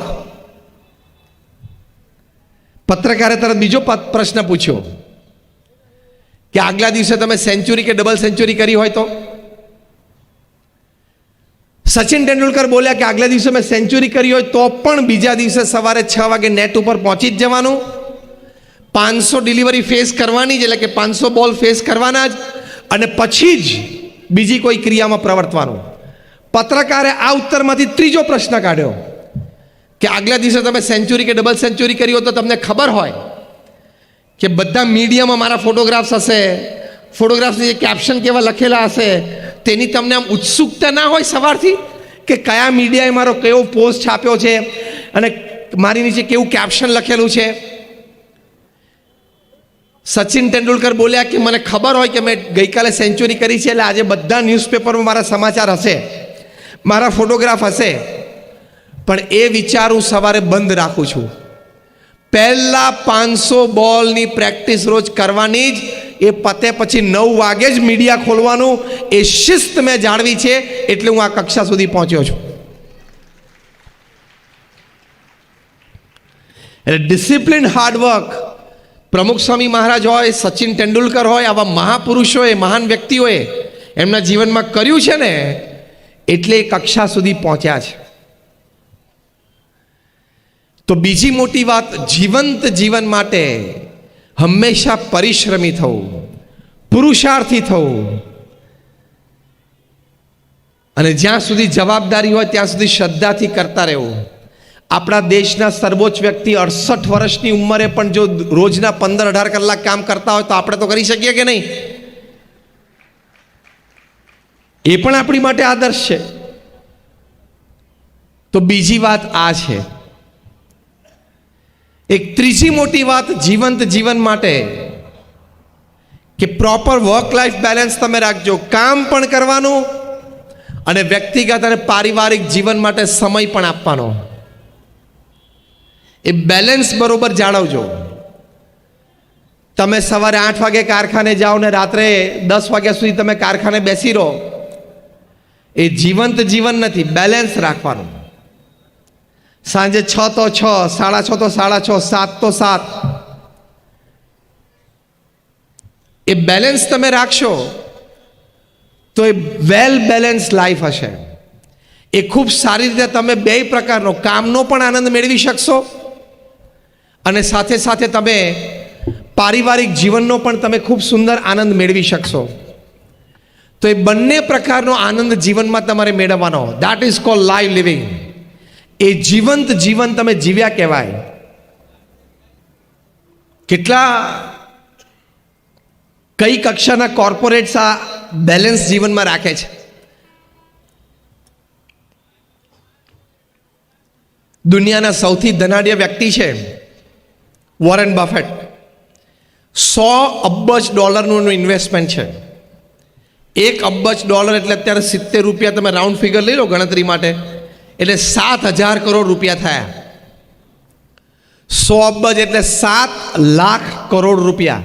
પત્રકારે તરત બીજો પ્રશ્ન પૂછ્યો કે આગલા દિવસે તમે સેન્ચુરી કે ડબલ સેન્ચુરી કરી હોય તો? સચિન તેંડુલકર બોલ્યા કે આગલા દિવસે મેં સેન્ચુરી કરી હોય તો પણ બીજા દિવસે સવારે 6 વાગે નેટ ઉપર પહોંચી જ જવાનું, 500 ડિલિવરી ફેસ કરવાની જ, એટલે કે 500 બોલ ફેસ કરવાના જ, અને પછી જ બીજી કોઈ ક્રિયામાં પ્રવર્તવાનું. પત્રકારે આ ઉત્તરમાંથી ત્રીજો પ્રશ્ન કાઢ્યો કે આગલા દિવસે તમે સેન્ચુરી કે ડબલ સેન્ચુરી કરી હોય તો તમને ખબર હોય કે બધા મીડિયામાં મારા ફોટોગ્રાફ્સ હશે, ફોટોગ્રાફ્સની જે કેપ્શન કેવા લખેલા હશે તેની તમને આમ ઉત્સુકતા ના હોય સવારથી કે કયા મીડિયાએ મારો કયો પોસ્ટ છાપ્યો છે અને મારી નીચે કેવું કેપ્શન લખેલું છે. સચિન તેંડુલકર બોલ્યા કે મને ખબર હોય કે મેં ગઈકાલે સેન્ચુરી કરી છે એટલે આજે બધા ન્યૂઝપેપરમાં મારા સમાચાર હશે, મારા ફોટોગ્રાફ હશે, પણ એ વિચાર હું સવારે બંધ રાખું છું. પહેલા 500 બોલની પ્રેક્ટિસ રોજ કરવાની જ, એ પતે પછી 9 વાગે જ મીડિયા ખોલવાનું, એ શિસ્ત મેં જાળવી છે એટલે હું આ કક્ષા સુધી પહોંચ્યો છું. એટલે ડિસિપ્લિન, હાર્ડવર્ક, પ્રમુખ સ્વામી મહારાજ હોય, સચિન તેંડુલકર હોય, આવા મહાપુરુષોએ, મહાન વ્યક્તિઓએ એમના જીવનમાં કર્યું છે ને એટલે એ કક્ષા સુધી પહોંચ્યા છે. તો બીજી મોટી વાત, જીવંત જીવન માટે હંમેશા પરિશ્રમી થવું, પુરુષાર્થી થવું, અને જ્યાં સુધી જવાબદારી હોય ત્યાં સુધી શ્રદ્ધાથી કરતા રહેવું. આપણા દેશના સર્વોચ્ચ વ્યક્તિ 68 વર્ષની ઉંમરે પણ જો રોજના 15-18 કલાક કામ કરતા હોય તો આપણે તો કરી શકીએ કે નહીં? એ પણ આપણી માટે આદર્શ છે. તો બીજી વાત આ છે. એક ત્રીજી મોટી વાત જીવંત જીવન માટે કે પ્રોપર વર્ક લાઈફ બેલેન્સ તમે રાખજો. કામ પણ કરવાનું અને વ્યક્તિગત અને પારિવારિક જીવન માટે સમય પણ આપવાનો. એ બેલેન્સ બરોબર જાળવજો. તમે સવારે 8 વાગે કારખાને જાઓ ને રાત્રે 10 વાગ્યા સુધી તમે કારખાને બેસી રહો, એ જીવંત જીવન નથી. બેલેન્સ રાખવાનું. સાંજે 6 તો 6, 6:30 તો 6:30, 7 તો 7. એ બેલેન્સ તમે રાખશો તો એ વેલ બેલેન્સ લાઈફ હશે. એ ખૂબ સારી રીતે તમે બે પ્રકારનો કામનો પણ આનંદ મેળવી શકશો અને સાથે સાથે તમે પારિવારિક જીવનનો પણ તમે ખૂબ સુંદર આનંદ મેળવી શકશો. તો એ બંને પ્રકારનો આનંદ જીવનમાં તમારે મેળવવાનો. That is called live living. એ જીવંત જીવન તમે જીવ્યા કહેવાય. કેટલા કઈ કક્ષાના કોર્પોરેટ્સ આ બેલેન્સ જીવનમાં રાખે છે? દુનિયાના સૌથી ધનાઢ્ય વ્યક્તિ છે વોરેન બફેટ. $100 અબજ ઇન્વેસ્ટમેન્ટ છે. $1 અબજ એટલે અત્યારે 70 રૂપિયા, તમે રાઉન્ડ ફિગર લઈ લો ગણતરી માટે, એટલે 7,000 કરોડ રૂપિયા થયા. 100 અબજ એટલે 7 લાખ કરોડ રૂપિયા.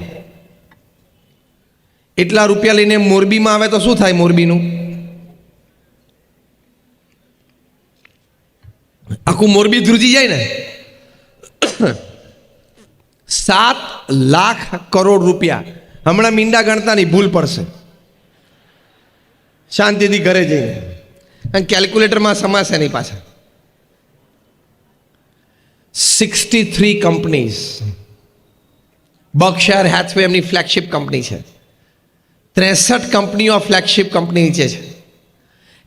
એટલા રૂપિયા લઈને મોરબીમાં આવે તો શું થાય? મોરબીનું આખું મોરબી ધ્રુજી જાય ને. 7 લાખ કરોડ રૂપિયા. હમણાં મીંડા ગણતાની ભૂલ પડશે, શાંતિથી ઘરે જઈને, અને કેલ્ક્યુલેટરમાં સમાશે નહીં પાછા. 63 કંપનીઝ. બર્કશાયર હેથવે એમની ફ્લેગશિપ કંપની છે. 63 કંપનીઓ ફ્લેગશિપ કંપની નીચે છે.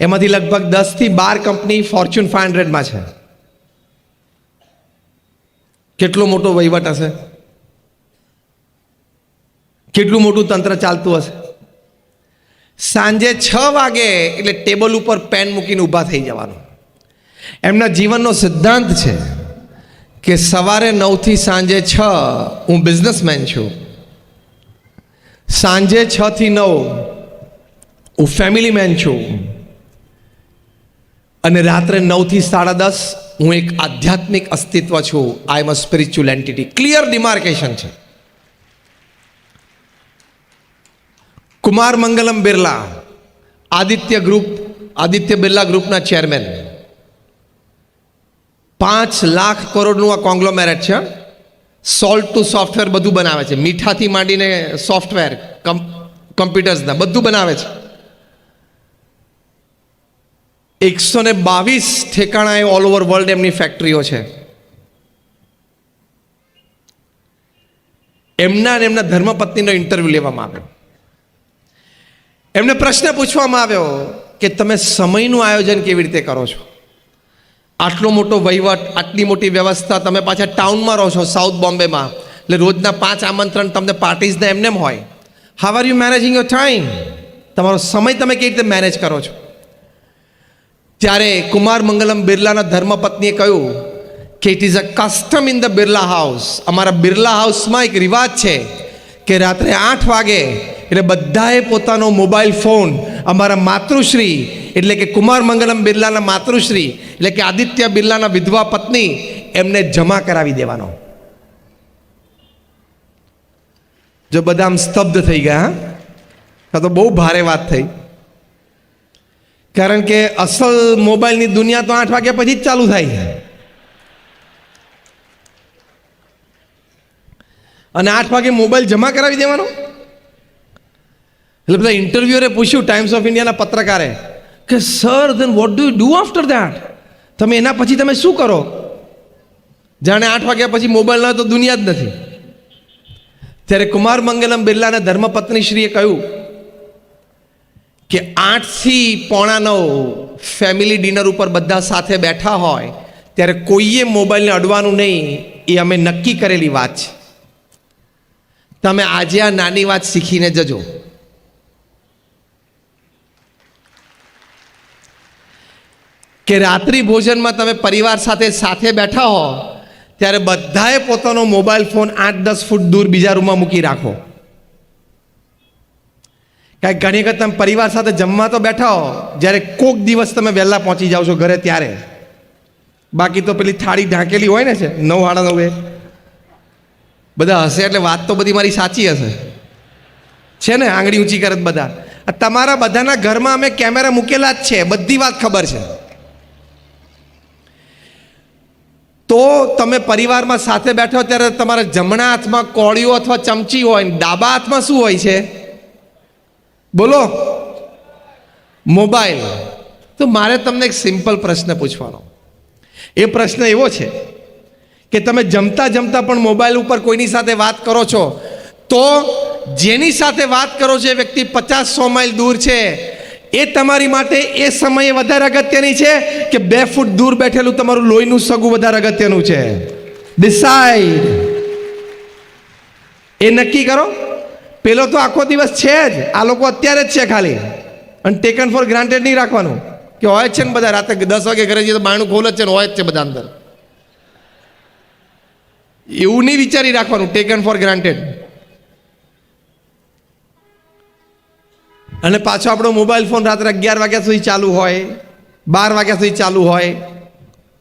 એમાંથી લગભગ 10 થી 12 કંપની ફોર્ચ્યુન 500માં છે. કેટલો મોટો વહીવટ હશે, કેટલું મોટું તંત્ર ચાલતું હશે. સાંજે 6 વાગે એટલે ટેબલ ઉપર પેન મૂકીને ઊભા થઈ જવાનું. એમના જીવનનો સિદ્ધાંત છે કે સવારે 9 થી સાંજે 6 હું બિઝનેસમેન છું, સાંજે 6 થી 9 હું ફેમિલી મેન છું, અને રાત્રે 9 થી 10:30 હું એક આધ્યાત્મિક અસ્તિત્વ છું. I am a spiritual entity. Clear demarcation છે. કુમાર મંગલમ બિરલા, આદિત્ય બિરલા ગ્રુપના ચેરમેન, 5 લાખ કરોડનું આ કોંગ્લોમેરેટ છે. સોલ્ટ ટુ સોફ્ટવેર બધું બનાવે છે. મીઠાથી માંડીને સોફ્ટવેર, કમ્પ્યુટર્સના બધું બનાવે છે. 122 ઠેકાણાએ ઓલ ઓવર વર્લ્ડ એમની ફેક્ટરીઓ છે. એમના ધર્મપત્નીનો ઇન્ટરવ્યૂ લેવામાં આવ્યો. એમને પ્રશ્ન પૂછવામાં આવ્યો કે તમે સમયનું આયોજન કેવી રીતે કરો છો? આટલો મોટો વહીવટ, આટલી મોટી વ્યવસ્થા, તમે પાછા ટાઉનમાં રહો છો, સાઉથ બોમ્બેમાં, એટલે રોજના 5 આમંત્રણ તમને પાર્ટીઝના એમને એમ હોય. How are you managing your time? તમારો સમય તમે કેવી રીતે મેનેજ કરો છો? ત્યારે કુમાર મંગલમ બિરલાના ધર્મપત્નીએ કહ્યું કે it is a custom in the Birla house. અમારા બિરલા હાઉસમાં એક રિવાજ છે કે રાત્રે 8 વાગે એટલે બધાએ પોતાનો મોબાઈલ ફોન અમારા માતૃશ્રી એટલે કે કુમાર મંગલમ બિરલાના માતૃશ્રી એટલે કે આદિત્ય બિરલાના વિધવા પત્ની એમને જમા કરાવી દેવાનો. જો બધા આમ સ્તબ્ધ થઈ ગયા, હા તો બહુ ભારે વાત થઈ, કારણ કે અસલ મોબાઈલની દુનિયા તો 8 વાગ્યા પછી જ ચાલુ થાય. અને 8 વાગે મોબાઈલ જમા કરાવી દેવાનો. એટલે બધા ઇન્ટરવ્યુઅરે પૂછ્યું ટાઈમ્સ ઓફ ઇન્ડિયાના પત્રકારે કે sir then what do you do after that? તમે એના પછી તમે શું કરો? જાણે 8 વાગ્યા પછી મોબાઈલ ના હોય તો દુનિયા જ નથી. ત્યારે કુમાર મંગલમ બિરલાના ધર્મપત્નીશ્રીએ કહ્યું કે 8 થી 8:45 ફેમિલી ડિનર ઉપર બધા સાથે બેઠા હોય ત્યારે કોઈએ મોબાઈલને અડવાનું નહીં. એ અમે નક્કી કરેલી વાત છે. તમે આજે આ નાની વાત શીખીને જજો. કે રાત્રિ ભોજનમાં તમે પરિવાર સાથે સાથે બેઠા હો ત્યારે બધાએ પોતાનો મોબાઈલ ફોન 8-10 ફૂટ દૂર બીજા રૂમમાં મૂકી રાખો. કારણ ઘણી વખત તમે પરિવાર સાથે જમવા તો બેઠા હો, જ્યારે કોક દિવસ તમે વહેલા પહોંચી જાઓ છો ઘરે ત્યારે, બાકી તો પેલી થાળી ઢાંકેલી હોય ને છે 9:30 બધા હશે એટલે વાત તો બધી મારી સાચી હશે છે ને, આંગળી ઊંચી કરે બધા. તમારા બધાના ઘરમાં અમે કેમેરા મૂકેલા જ છે, બધી વાત ખબર છે. તો તમે પરિવારમાં સાથે બેઠો ત્યારે તમારા જમણા હાથમાં કોળીઓ અથવા ચમચી હોય, ડાબા હાથમાં શું હોય છે? બોલો. મોબાઈલ. તો મારે તમને એક સિમ્પલ પ્રશ્ન પૂછવાનો. એ પ્રશ્ન એવો છે કે તમે જમતા જમતા પણ મોબાઈલ ઉપર કોઈની સાથે વાત કરો છો, તો જેની સાથે વાત કરો છો એ વ્યક્તિ 50-100 માઇલ દૂર છે, એ તમારી માટે એ સમયે વધારે અગત્યની છે કે 2 ફૂટ દૂર બેઠેલું તમારું લોહીનું સગું વધારે અગત્યનું છે? ડિસાઈડ. એ નક્કી કરો. પેલો તો આખો દિવસ છે જ, આ લોકો અત્યારે જ છે ખાલી, અને ટેકન ફોર ગ્રાન્ટેડ નહીં રાખવાનું કે હોય જ છે ને બધા. રાતે 10 વાગે ઘરે જઈએ તો બારણું ખોલે જ છે ને હોય જ છે બધા અંદર. એવું નહીં વિચારી રાખવાનું ટેકન ફોર ગ્રાન્ટેડ. અને પાછો આપણો મોબાઈલ ફોન રાત્રે 11 વાગ્યા સુધી ચાલુ હોય, 12 વાગ્યા સુધી ચાલુ હોય,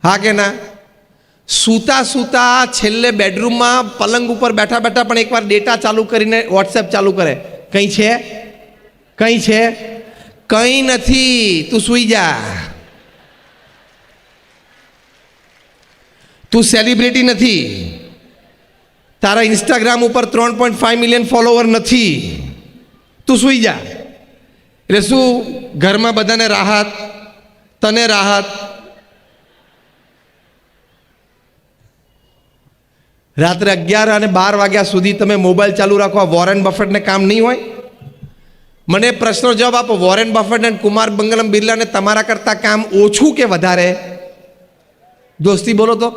હા કે ના? સૂતા સૂતા છેલ્લે બેડરૂમમાં પલંગ ઉપર બેઠા બેઠા પણ એકવાર ડેટા ચાલુ કરીને વોટ્સએપ ચાલુ કરે. કંઈ છે? કંઈ છે? કંઈ નથી, તું સૂઈ જા. તું સેલિબ્રિટી નથી, તારા ઇન્સ્ટાગ્રામ ઉપર 3.5 મિલિયન ફોલોવર નથી, તું સૂઈ જા. એટલે શું ઘરમાં બધાને રાહત, તને રાહત? રાત્રે 11 અને 12 વાગ્યા સુધી તમે મોબાઈલ ચાલુ રાખો, વોરેન બફેટને કામ નહીં હોય? મને પ્રશ્નનો જવાબ આપો. વોરેન બફેટ અને કુમાર મંગલમ બિરલાને તમારા કરતાં કામ ઓછું કે વધારે? દોસ્તી બોલો તો.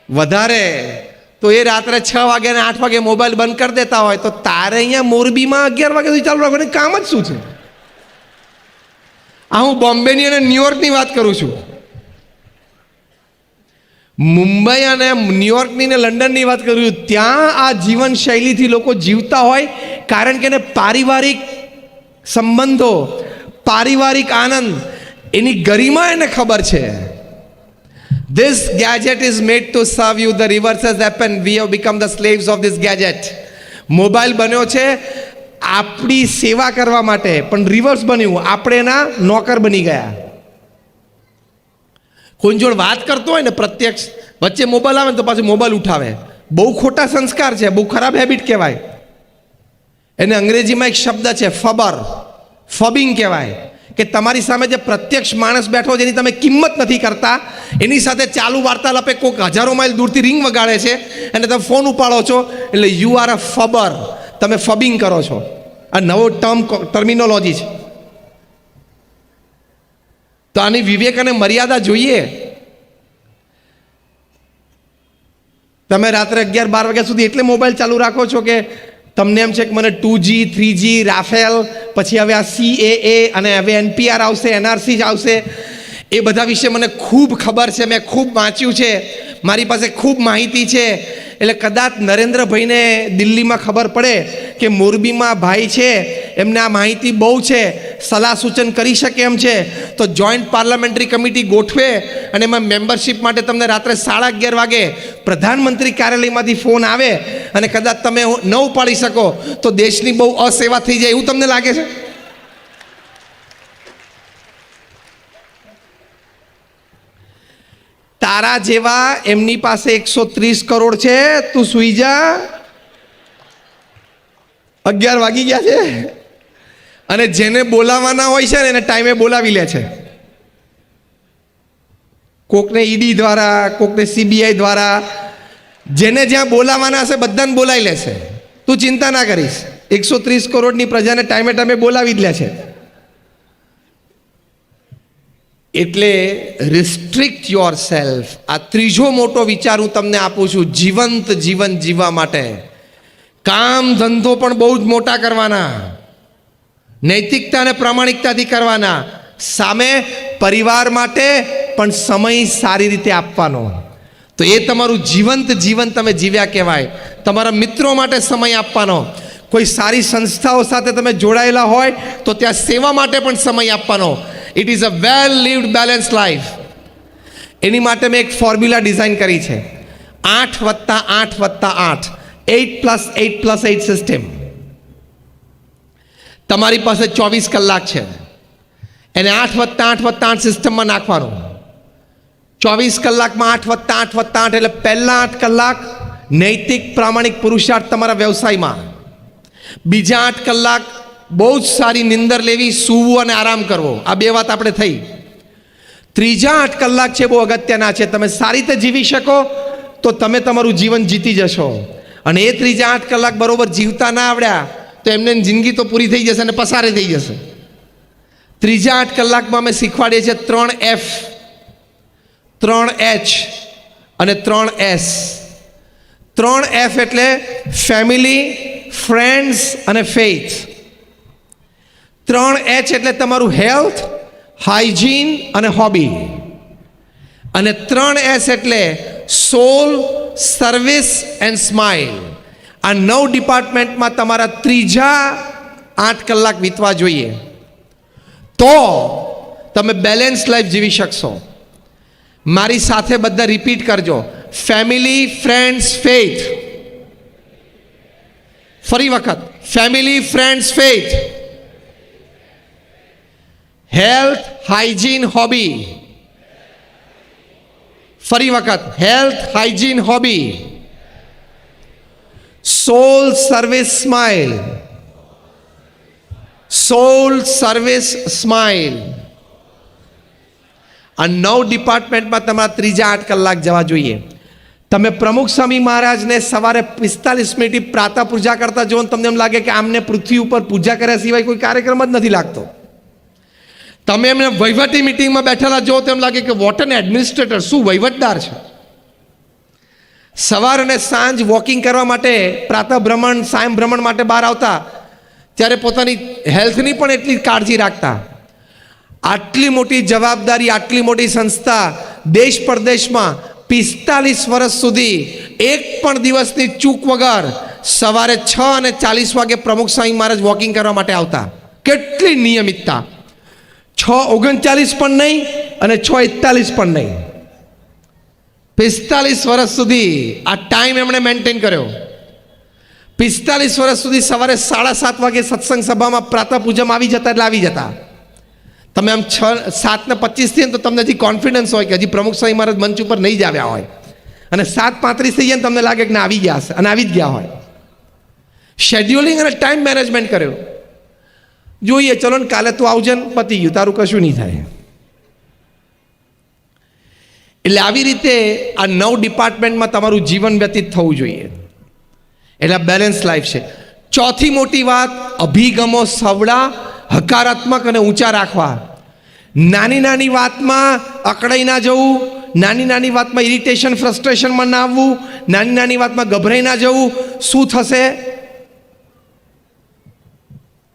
વધારે. તો એ રાત્રે 6 વાગે અને 8 વાગે મોબાઈલ બંધ કરી દેતા હોય, તો તારે અહીંયા મોરબીમાં 11 વાગ્યા સુધી ચાલુ રાખવાનું કામ જ શું છે? આ હું બોમ્બેની અને ન્યુયોર્કની વાત કરું છું. મુંબઈ અને ન્યુયોર્કની ને લંડનની વાત કરું છું. ત્યાં આ જીવન શૈલીથી લોકો જીવતા હોય, કારણ કે એને પારિવારિક સંબંધો, પારિવારિક આનંદ, એની ગરિમા એને ખબર છે. This gadget is made to serve you. The reverse has happened. We have become the slaves of this gadget. Mobile બન્યો છે આપણી સેવા કરવા માટે, પણ રિવર્સ બન્યું, આપણે એના નોકર બની ગયા. કોઈ જોડે વાત કરતો હોય ને પ્રત્યક્ષ, વચ્ચે મોબાઈલ આવે ને તો પાછું મોબાઈલ ઉઠાવે. બહુ ખોટા સંસ્કાર છે, બહુ ખરાબ હેબિટ કહેવાય. એને અંગ્રેજીમાં એક શબ્દ છે ફબર, ફબિંગ કહેવાય. કે તમારી સામે જે પ્રત્યક્ષ માણસ બેઠો જેની તમે કિંમત નથી કરતા, એની સાથે ચાલુ વાર્તાલાપે કોઈક હજારો માઇલ દૂરથી રિંગ વગાડે છે અને તમે ફોન ઉપાડો છો, એટલે યુ આર અ ફબર. તમે ફબિંગ કરો છો. આ નવો ટર્મિનોલોજી છે. તો આની વિવેક અને મર્યાદા જોઈએ. તમે રાત્રે 11-12 વાગ્યા સુધી એટલે મોબાઈલ ચાલુ રાખો છો કે તમને એમ છે કે મને 2G 3G રાફેલ, પછી હવે આ CAA અને હવે NPR આવશે, NRC જ આવશે, એ બધા વિશે મને ખૂબ ખબર છે, મેં ખૂબ વાંચ્યું છે, મારી પાસે ખૂબ માહિતી છે. એટલે કદાચ નરેન્દ્રભાઈને દિલ્હીમાં ખબર પડે કે મોરબીમાં ભાઈ છે, એમને આ માહિતી બહુ છે, સલાહ સૂચન કરી શકે એમ છે, તો જોઈન્ટ પાર્લામેન્ટરી કમિટી ગોઠવે અને એમાં મેમ્બરશિપ માટે તમને રાત્રે 11:30 વાગે પ્રધાનમંત્રી કાર્યાલયમાંથી ફોન આવે અને કદાચ તમે ન ઉપાડી શકો તો દેશની બહુ અસેવા થઈ જાય એવું તમને લાગે છે? તારા જેવા એમની પાસે 130 કરોડ છે, તું સુઈ જા. 11 વાગી ગયા છે અને જેને બોલાવાના હોય છે ને એને ટાઈમે બોલાવી લે છે. કોકને ઈડી દ્વારા, કોકને CBI દ્વારા, જેને જ્યાં બોલાવાના હશે બધાને બોલાવી લેશે. તું ચિંતા ના કરીશ, 130 કરોડની પ્રજાને ટાઈમે ટાઈમે બોલાવી જ લે છે. એટલે રિસ્ટ્રિક્ટ યોર સેલ્ફ. આ ત્રીજો મોટો વિચાર હું તમને આપું છું જીવંત જીવન જીવવા માટે. કામ ધંધો પણ બહુ જ મોટા કરવાના, નૈતિકતા અને પ્રામાણિકતાથી કરવાના, સામે પરિવાર માટે પણ સમય સારી રીતે આપવાનો. તો એ તમારું જીવંત જીવન તમે જીવ્યા કહેવાય. તમારા મિત્રો માટે સમય આપવાનો, કોઈ સારી સંસ્થાઓ સાથે તમે જોડાયેલા હોય તો ત્યાં સેવા માટે પણ સમય આપવાનો. It is a well lived balance life. એની માટે મેં એક ફોર્મ્યુલા ડિઝાઇન કરી છે, 8+8+8, 8+8+8 સિસ્ટમ. તમારી પાસે 24 કલાક છે, એને 8+8+8 સિસ્ટમમાં નાખવાનું. 24 કલાકમાં 8+8+8 એટલે પહેલા 8 કલાક નૈતિક પ્રામાણિક પુરુષાર્થ તમારા વ્યવસાયમાં, બીજા 8 કલાક બહુ જ સારી નિંદર લેવી, સૂવું અને આરામ કરવો. આ 2 વાત આપણે થઈ. ત્રીજા 8 કલાક છે બહુ અગત્યના છે. તમે સારી રીતે જીવી શકો તો તમે તમારું જીવન જીતી જશો. અને એ ત્રીજા 8 કલાક બરોબર જીવતા ના આવડ્યા તો એમને જિંદગી તો પૂરી થઈ જશે અને પસારે થઈ જશે. ત્રીજા 8 કલાકમાં અમે શીખવાડીએ છીએ 3F, 3H અને 3S. 3F એટલે ફેમિલી, ફ્રેન્ડ્સ અને ફેઇથ. 3H એટલે તમારું હેલ્થ, હાઇજીન અને હોબી. અને 3S એટલે સોલ, સર્વિસ એન્ડ સ્માઇલ. આ 9 ડિપાર્ટમેન્ટમાં તમારા ત્રીજા 8 કલાક વીતવા જોઈએ, તો તમે બેલેન્સ લાઈફ જીવી શકશો. મારી સાથે બધા રિપીટ કરજો, ફેમિલી, ફ્રેન્ડ્સ, ફેઇથ. ફરી વખત, family, friends, faith, health, hygiene, hobby. ફરી વખત, હેલ્થ, હાઇજીન, હોબી, સોલ, સર્વિસ, સ્માઇલ. સોલ, સર્વિસ, સ્માઇલ. આ 9 ડિપાર્ટમેન્ટમાં તમારા ત્રીજા 8 કલાક જવા જોઈએ. તમે પ્રમુખ સ્વામી મહારાજને સવારે 45 મિનિટ પ્રાતઃ પૂજા કરતા જો તમને એમ લાગે કે આમને પૃથ્વી ઉપર પૂજા કર્યા સિવાય કોઈ કાર્યક્રમ જ નથી લાગતો. તમે એમને વહીવટી મિટિંગમાં બેઠેલા જો તો એમ લાગે કે વોટ એન એડમિનિસ્ટ્રેટર, શું વહીવટદાર છે. સવાર અને સાંજ વોકિંગ કરવા માટે, પ્રાતઃ ભ્રમણ, સાયં ભ્રમણ માટે બહાર આવતા ત્યારે પોતાની હેલ્થની પણ એટલી કાળજી રાખતા. આટલી મોટી જવાબદારી, આટલી મોટી સંસ્થા, દેશ પરદેશમાં 45 વર્ષ સુધી એક પણ દિવસની ચૂક વગર સવારે 6:40 વાગે પ્રમુખ સ્વામી મહારાજ વોકિંગ કરવા માટે આવતા. કેટલી નિયમિતતા! 6:39 પણ નહીં અને 6:41 પણ નહીં. 45 વર્ષ સુધી આ ટાઈમ એમણે મેન્ટેન કર્યો. 45 વર્ષ સુધી સવારે 7:30 વાગે સત્સંગ સભામાં પ્રાતઃ પૂજામાં આવી જતા એટલે આવી જતા. તમે આમ 7:25 થઈએ તો તમને હજી કોન્ફિડન્સ હોય કે હજી પ્રમુખ સ્વામી મહારાજ મંચ ઉપર નહીં જ આવ્યા હોય, અને 7:35 થઈ જાય ને તમને લાગે કે ના આવી ગયા હશે, અને આવી જ ગયા હોય. શેડ્યુલિંગ અને ટાઈમ મેનેજમેન્ટ કર્યો. જોઈએ ચલો ને કાલે તું આવજે ને પતી ગયું, તારું કશું નહીં થાય. એટલે આવી રીતે આ 9 ડિપાર્ટમેન્ટમાં તમારું જીવન વ્યતીત થવું જોઈએ. એટલે બેલેન્સ લાઈફ છે. ચોથી મોટી વાત, અભિગમો સવડા, હકારાત્મક અને ઊંચા રાખવા. નાની નાની વાતમાં અકળાઈ ના જવું, નાની નાની વાતમાં ઇરિટેશન ફ્રસ્ટ્રેશનમાં ના આવવું, નાની નાની વાતમાં ગભરાઈ ના જવું. શું થશે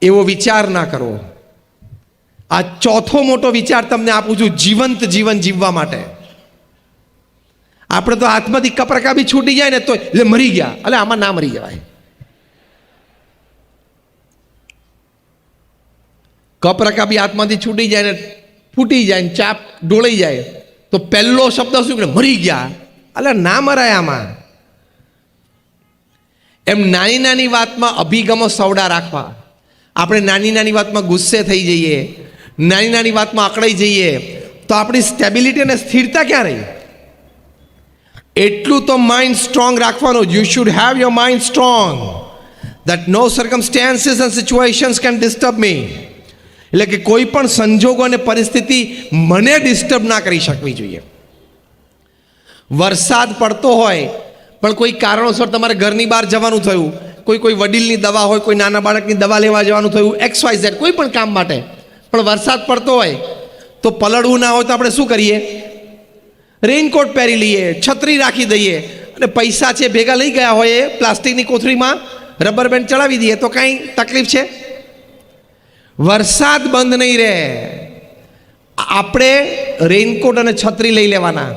એવો વિચાર ના કરવો. આ ચોથો મોટો વિચાર તમને આપું છું જીવંત જીવન જીવવા માટે. આપણે તો હાથમાંથી કપરકા બી છૂટી જાય ને તો એટલે મરી ગયા, એટલે આમાં ના મરી જવાય. કપરકા બી હાથમાંથી છૂટી જાય ને ફૂટી જાય ને ચાપ ઢોળાઈ જાય તો પહેલો શબ્દ શું કે મરી ગયા, એટલે ના મરાય આમાં. એમ નાની નાની વાતમાં અભિગમો સવડા રાખવા. આપણે નાની નાની વાતમાં ગુસ્સે થઈ જઈએ, નાની નાની વાતમાં અકળાઈ જઈએ તો આપણી સ્ટેબિલિટી અને સ્થિરતા ક્યાં રહી? એટલું તો માઇન્ડ સ્ટ્રોંગ રાખવાનું. You should have your mind strong that no circumstances and situations can disturb me. એટલે કે કોઈ પણ સંજોગો અને પરિસ્થિતિ મને ડિસ્ટર્બ ના કરી શકવી જોઈએ. વરસાદ પડતો હોય પણ કોઈ કારણોસર તમારે ઘરની બહાર જવાનું થયું, કોઈ વડીલની દવા હોય, કોઈ નાના બાળકની દવા લેવા જવાનું થયું, XYZ કોઈ પણ કામ માટે, પણ વરસાદ પડતો હોય તો પલળવું ના હોય તો આપણે શું કરીએ? રેઇનકોટ પહેરી લઈએ, છત્રી રાખી દઈએ, અને પૈસા છે ભેગા લઈ ગયા હોય એ પ્લાસ્ટિકની કોથળીમાં રબર બેન્ડ ચડાવી દઈએ તો કાંઈ તકલીફ છે? વરસાદ બંધ નહીં રહે, આપણે રેઇનકોટ અને છત્રી લઈ લેવાના.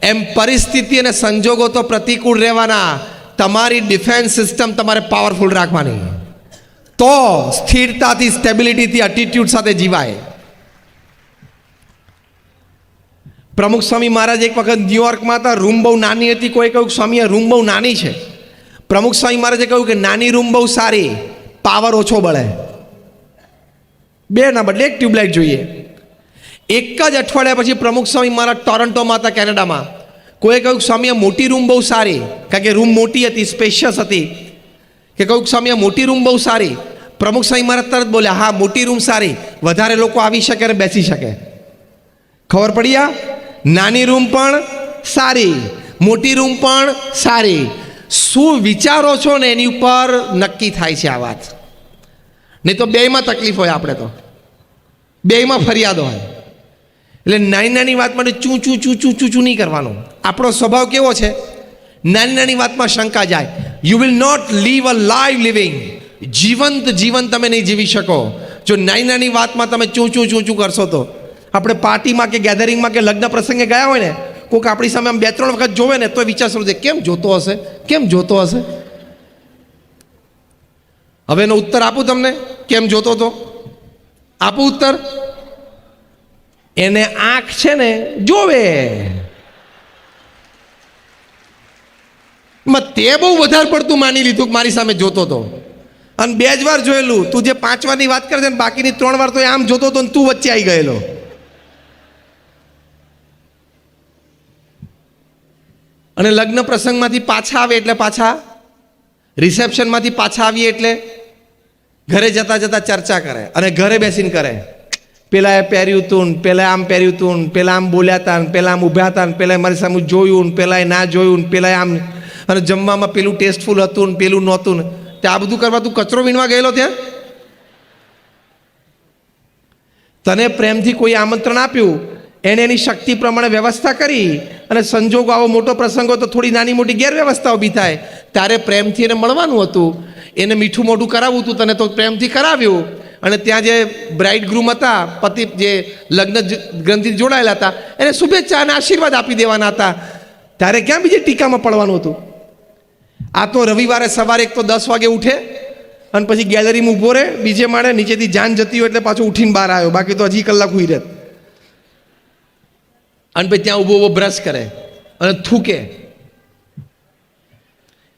એમ પરિસ્થિતિ અને સંજોગો તો પ્રતિકૂળ રહેવાના. તમારી ડિફેન્સ સિસ્ટમ તમારે પાવરફુલ રાખવાની, તો સ્થિરતાથી, સ્ટેબિલિટીથી, એટીટ્યુડ સાથે જીવાય. પ્રમુખ સ્વામી મહારાજ એક વખત ન્યુયોર્કમાં હતા. રૂમ બહુ નાની હતી. કોઈ કહ્યું સ્વામી રૂમ બહુ નાની છે. પ્રમુખ સ્વામી મહારાજે કહ્યું કે નાની રૂમ બહુ સારી, પાવર ઓછો બળે. બે ના બદલે એક ટ્યુબલાઇટ જોઈએ. એક જ અઠવાડિયા પછી પ્રમુખ સ્વામી મહારાજ ટોરન્ટોમાં હતા, કેનેડામાં. કોઈએ કહ્યું સ્વામી આ મોટી રૂમ બહુ સારી, કારણ કે રૂમ મોટી હતી, સ્પેશિયસ હતી. કે કહ્યું સ્વામી આ મોટી રૂમ બહુ સારી. પ્રમુખ સ્વામી મહારાજ તરત બોલ્યા હા મોટી રૂમ સારી, વધારે લોકો આવી શકે અને બેસી શકે. ખબર પડી? આ નાની રૂમ પણ સારી, મોટી રૂમ પણ સારી. શું વિચારો છો ને એની ઉપર નક્કી થાય છે આ વાત. નહીં તો બેયમાં તકલીફ હોય, આપણે તો બેયમાં ફરિયાદ હોય. એટલે નાની નાની વાત માટે ચૂં ચૂં ચૂં ચૂં ચૂં ચૂં નહીં કરવાનું. આપણો સ્વભાવ કેવો છે? નાની નાની વાતમાં શંકા જાય. You will not live a live living. જીવંત જીવન તમે નહીં જીવી શકો જો નાની નાની વાતમાં તમે ચૂં ચૂં ચૂં ચૂં કરશો તો. આપણે પાર્ટીમાં કે ગેધરિંગમાં કે લગ્ન પ્રસંગે ગયા હોય ને, કોઈક આપણી સામે આમ 2-3 વખત જોવે ને તો વિચાર શરૂ થાય કેમ જોતો હશે, કેમ જોતો હશે. હવે એનો ઉત્તર આપું તમને, કેમ જોતો હતો? આપું ઉત્તર. એને આંખ છે ને જોવે, તે બહુ વધારે પડતું માની લીધું કે મારી સામે જોતો હતો. અને 2 જ વાર જોયેલું. તું જે 5 વારની વાત કરે છે ને બાકીની 3 વાર તો આમ જોતો હતો ને તું વચ્ચે આવી ગયેલો. અને લગ્ન પ્રસંગમાંથી પાછા આવે એટલે પાછા, રિસેપ્શનમાંથી પાછા આવીએ એટલે ઘરે જતા જતા ચર્ચા કરે, અને ઘરે બેસીને કરે. પેલા એ પહેર્યું તું ને, પેલા આમ પહેર્યું તું ને, પેલા આમ બોલ્યા હતા ને, પેલા આમ ઊભા હતા ને, પેલા મારી સામે જોયું ને, પેલા ના જોયું ને, પેલા આમ, અને જમવામાં પેલું ટેસ્ટફુલ હતું ને પેલું નહોતું ને. તે આ બધું કરવા તું કચરો વીણવા ગયેલો ત્યાં? તને પ્રેમથી કોઈ આમંત્રણ આપ્યું, એણે એની શક્તિ પ્રમાણે વ્યવસ્થા કરી, અને સંજોગો આવો મોટો પ્રસંગ હોય તો થોડી નાની મોટી ગેરવ્યવસ્થા ઊભી થાય. ત્યારે પ્રેમથી એને મળવાનું હતું, એને મીઠું મોઢું કરાવવું હતું, તને તો પ્રેમથી કરાવ્યું. અને ત્યાં જે બ્રાઇડ ગ્રૂમ હતા, પતિ જે લગ્ન ગ્રંથિથી જોડાયેલા હતા, એને શુભેચ્છા અને આશીર્વાદ આપી દેવાના હતા. ત્યારે ક્યાં બીજી ટીકામાં પડવાનું હતું? આ તો રવિવારે સવારે એક તો 10 વાગે ઉઠે અને પછી ગેલેરીમાં ઊભો રહે, બીજે માળે, નીચેથી જાન જતી હોય એટલે પાછો ઉઠીને બહાર આવ્યો, બાકી તો હજી કલાક હુઈ રહે. અને પછી ત્યાં ઊભો બ્રશ કરે અને થૂકે.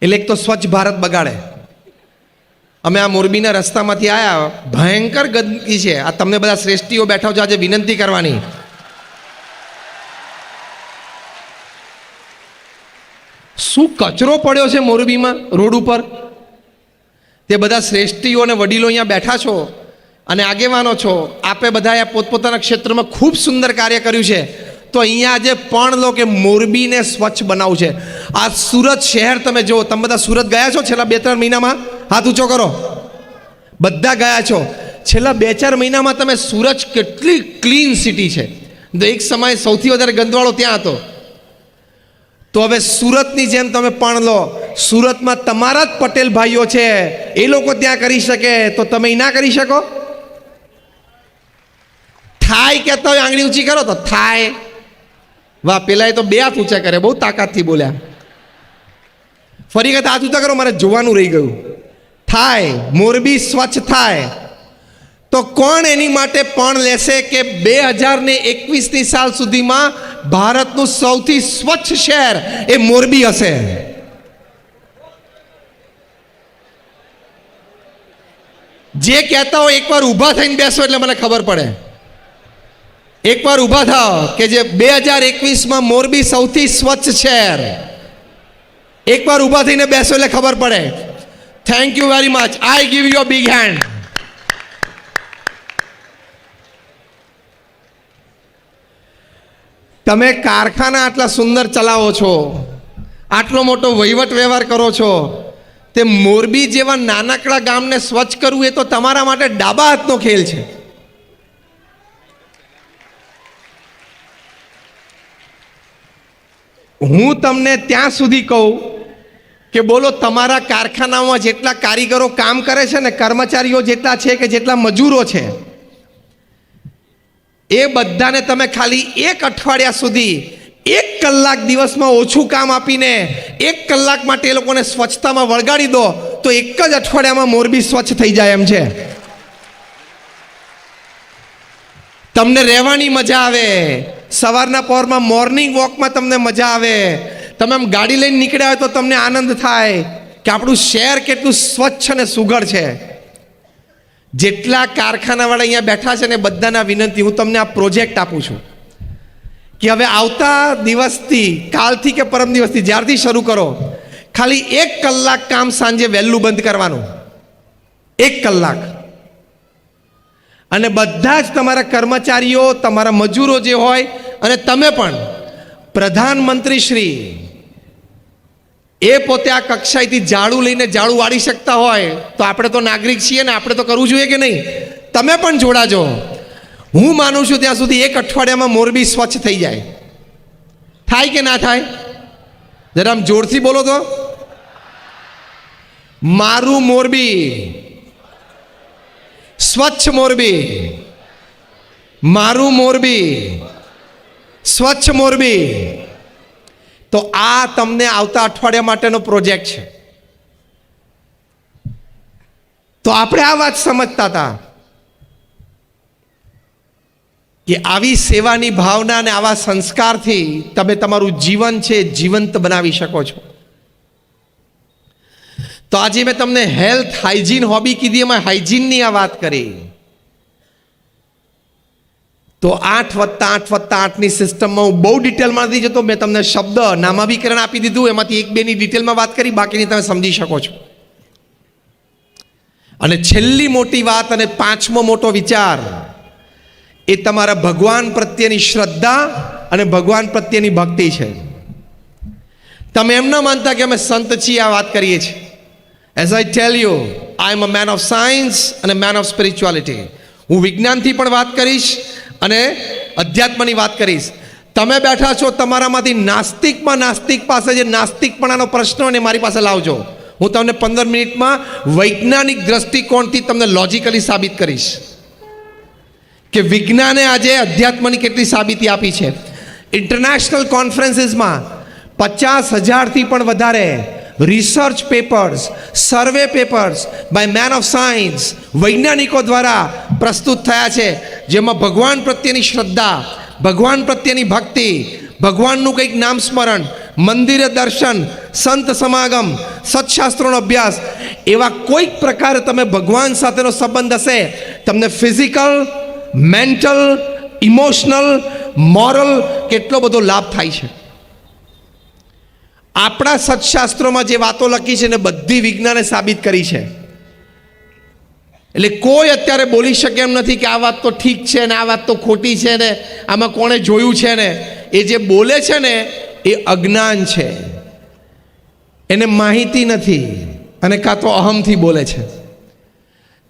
એટલે એક તો સ્વચ્છ ભારત બગાડે. અમે આ મોરબીના રસ્તામાંથી આવ્યા, ભયંકર ગંદકી છે. આ તમને બધા શ્રેષ્ઠીઓ બેઠા છો આજે વિનંતી કરવાની, શું કચરો પડ્યો છે મોરબીમાં રોડ ઉપર. તે બધા શ્રેષ્ઠીઓ અને વડીલો અહીંયા બેઠા છો અને આગેવાનો છો. આપે બધાએ પોતપોતાના ક્ષેત્રમાં ખૂબ સુંદર કાર્ય કર્યું છે. તો અહીંયા આજે પણ લો કે મોરબીને સ્વચ્છ બનાવવું છે. આ સુરત શહેર તમે જુઓ. તમે બધા સુરત ગયા છો છેલ્લા 2-3 મહિનામાં? હાથ ઊંચો કરો. બધા ગયા છો. છેલ્લા 2-4 મહિનામાં તમે સુરત કેટલી ક્લીન સિટી છે. તો એક સમયે સૌથી વધારે ગંદવાળો ત્યાં હતો, તો હવે સુરતની જેમ તમે પણ લો, સુરતમાં તમારા જ પટેલ ભાઈઓ છે, એ લોકો ત્યાં કરી શકે તો તમે ના કરી શકો? થાય કહેતા હોય આંગળી ઊંચી કરો તો થાય. વાહ, પેલા તો બે હાથ ઊંચા કરે, બહુ તાકાતથી બોલ્યા. ફરી વખત હાથ ઊંચા કરો, મારે જોવાનું રહી ગયું. થાય, મોરબી સ્વચ્છ થાય તો કોણ એની માટે પણ લેશે કે 2021ની સાલ સુધીમાં ભારતનું સૌથી સ્વચ્છ શહેર એ મોરબી હશે? જે કહેતા હોય એકવાર ઊભા થઈને બેસો એટલે મને ખબર પડે. એકવાર ઊભા થાઓ કે જે 2021માં મોરબી સૌથી સ્વચ્છ શહેર, એકવાર ઊભા થઈને બેસો એટલે ખબર પડે. Thank you very much. I give you a big hand. તમે કારખાના આટલા સુંદર ચલાવો છો, આટલો મોટો વહીવટ વ્યવહાર કરો છો, તે મોરબી જેવા નાનકડા ગામને સ્વચ્છ કરવું એ તો તમારા માટે ડાબા હાથનો ખેલ છે. હું તમને ત્યાં સુધી કહું કે બોલો, તમારા કારખાનામાં જેટલા કારીગરો કામ કરે છે ને, કર્મચારીઓ જેટલા છે કે જેટલા મજૂરો છે, એ બધાને તમે ખાલી 1 અઠવાડિયા સુધી 1 કલાક દિવસમાં ઓછું કામ આપીને 1 કલાક માટે એ લોકોને સ્વચ્છતામાં વળગાડી દો તો 1 જ અઠવાડિયામાં મોરબી સ્વચ્છ થઈ જાય એમ છે. તમને રહેવાની મજા આવે, સવારના પહોરમાં મોર્નિંગ વોકમાં તમને મજા આવે, તમે આમ ગાડી લઈને નીકળ્યા હોય તો તમને આનંદ થાય કે આપણું શહેર કેટલું સ્વચ્છ અને સુઘડ છે. જેટલા કારખાનાવાળા અહીંયા બેઠા છે ને, બધાના વિનંતી, હું તમને આ પ્રોજેક્ટ આપું છું કે હવે આવતા દિવસથી, કાલથી કે પરમ દિવસથી જ્યારથી શરૂ કરો, ખાલી 1 કલાક કામ સાંજે વહેલું બંધ કરવાનું. 1 કલાક. અને બધા જ તમારા કર્મચારીઓ, તમારા મજૂરો જે હોય, અને તમે પણ, પ્રધાનમંત્રી શ્રી એ પોતે આ કક્ષાએથી ઝાડુ લઈને ઝાડુ વાળી શકતા હોય તો આપણે તો નાગરિક છીએ ને, આપણે તો કરવું જોઈએ કે નહીં? તમે પણ જોડાજો. હું માનું છું ત્યાં સુધી 1 અઠવાડિયામાં મોરબી સ્વચ્છ થઈ જાય. થાય કે ના થાય? જરા આમ જોરથી બોલો તો. મારું મોરબી સ્વચ્છ મોરબી, મારું મોરબી સ્વચ્છ મોરબી. તો આ તમને આવતા અઠવાડિયા માટેનો પ્રોજેક્ટ છે. તો આપણે આ વાત સમજતા હતા કે આવી સેવાની ભાવના અને આવા સંસ્કારથી તમે તમારું જીવન છે જીવંત બનાવી શકો છો. તો આજે મેં તમને હેલ્થ હાઇજીન હોબી કીધી, એમાં હાઇજીનની આ વાત કરી. તો 8+8+8ની સિસ્ટમમાં હું બહુ ડિટેલમાં નથી જતો. મેં તમને શબ્દ નામાભીકરણ આપી દીધું, એમાંથી 1-2ની ડિટેલમાં વાત કરી, બાકીની તમે સમજી શકો છો. અને છેલ્લી મોટી વાત અને 5મો મોટો વિચાર એ તમારા ભગવાન પ્રત્યેની શ્રદ્ધા અને ભગવાન પ્રત્યેની ભક્તિ છે. તમે એમ ન માનતા કે અમે સંત છીએ આ વાત કરીએ છીએ. As I tell you, I am a man of science અને મેન ઓફ સ્પિરિચ્યુઆલિટી. હું વિજ્ઞાનથી પણ વાત કરીશ અને અધ્યાત્મની વાત કરીશ. તમે બેઠા છો, તમારામાંથી નાસ્તિકમાં નાસ્તિક પાસે જે નાસ્તિકપણાનો પ્રશ્ન હોય ને મારી પાસે લાવજો. હું તમને 15 મિનિટમાં વૈજ્ઞાનિક દ્રષ્ટિકોણથી તમને લોજિકલી સાબિત કરીશ કે વિજ્ઞાને આજે અધ્યાત્મની કેટલી સાબિતી આપી છે. ઇન્ટરનેશનલ કોન્ફરન્સીસમાં 50,000થી પણ વધારે research papers, survey papers by man of science, વૈજ્ઞાનિકો દ્વારા પ્રસ્તુત થયા છે, જેમાં ભગવાન પ્રત્યેની શ્રદ્ધા, ભગવાન પ્રત્યેની ભક્તિ, ભગવાનનું કંઈક નામ સ્મરણ, મંદિરે દર્શન, સંત સમાગમ, સત્શાસ્ત્રોનો અભ્યાસ, એવા કોઈક પ્રકારે તમે ભગવાન સાથેનો સંબંધ હશે, તમને ફિઝિકલ, મેન્ટલ, ઇમોશનલ, મોરલ કેટલો બધો લાભ થાય છે. આપણા સત્શાસ્ત્રોમાં જે વાતો લખી છે ને બધી વિજ્ઞાને સાબિત કરી છે. એટલે કોઈ અત્યારે બોલી શકે એમ નથી કે આ વાત તો ઠીક છે ને આ વાત તો ખોટી છે ને આમાં કોણે જોયું છે ને. એ જે બોલે છે ને એ અજ્ઞાન છે, એને માહિતી નથી, અને કાં તો અહમથી બોલે છે.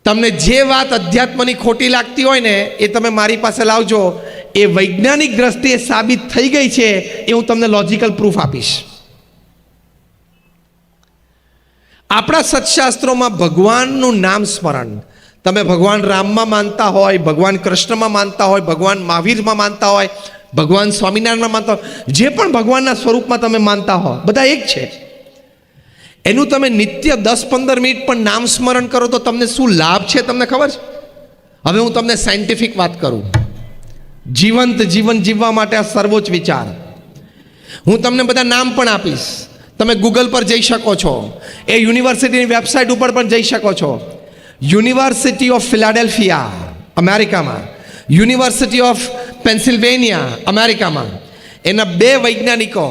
તમને જે વાત અધ્યાત્મની ખોટી લાગતી હોય ને એ તમે મારી પાસે લાવજો. એ વૈજ્ઞાનિક દ્રષ્ટિએ સાબિત થઈ ગઈ છે, એ હું તમને લોજિકલ પ્રૂફ આપીશ. આપણા સત્શાસ્ત્રોમાં ભગવાનનું નામ સ્મરણ, તમે ભગવાન રામમાં માનતા હોય, ભગવાન કૃષ્ણમાં માનતા હોય, ભગવાન મહાવીરમાં માનતા હોય, ભગવાન સ્વામિનારાયણમાં માનતા હોય, જે પણ ભગવાનના સ્વરૂપમાં તમે માનતા હો, બધા એક છે. એનું તમે નિત્ય 10-15 મિનિટ પણ નામ સ્મરણ કરો તો તમને શું લાભ છે તમને ખબર છે? હવે હું તમને સાયન્ટિફિક વાત કરું. જીવંત જીવન જીવવા માટે આ સર્વોચ્ચ વિચાર. હું તમને બધા નામ પણ આપીશ, તમે ગૂગલ પર જઈ શકો છો, એ યુનિવર્સિટીની વેબસાઇટ ઉપર પણ જઈ શકો છો. યુનિવર્સિટી ઓફ ફિલાડેલ્ફિયા અમેરિકામાં, યુનિવર્સિટી ઓફ પેન્સિલ્વેનિયા અમેરિકામાં, એના 2 વૈજ્ઞાનિકો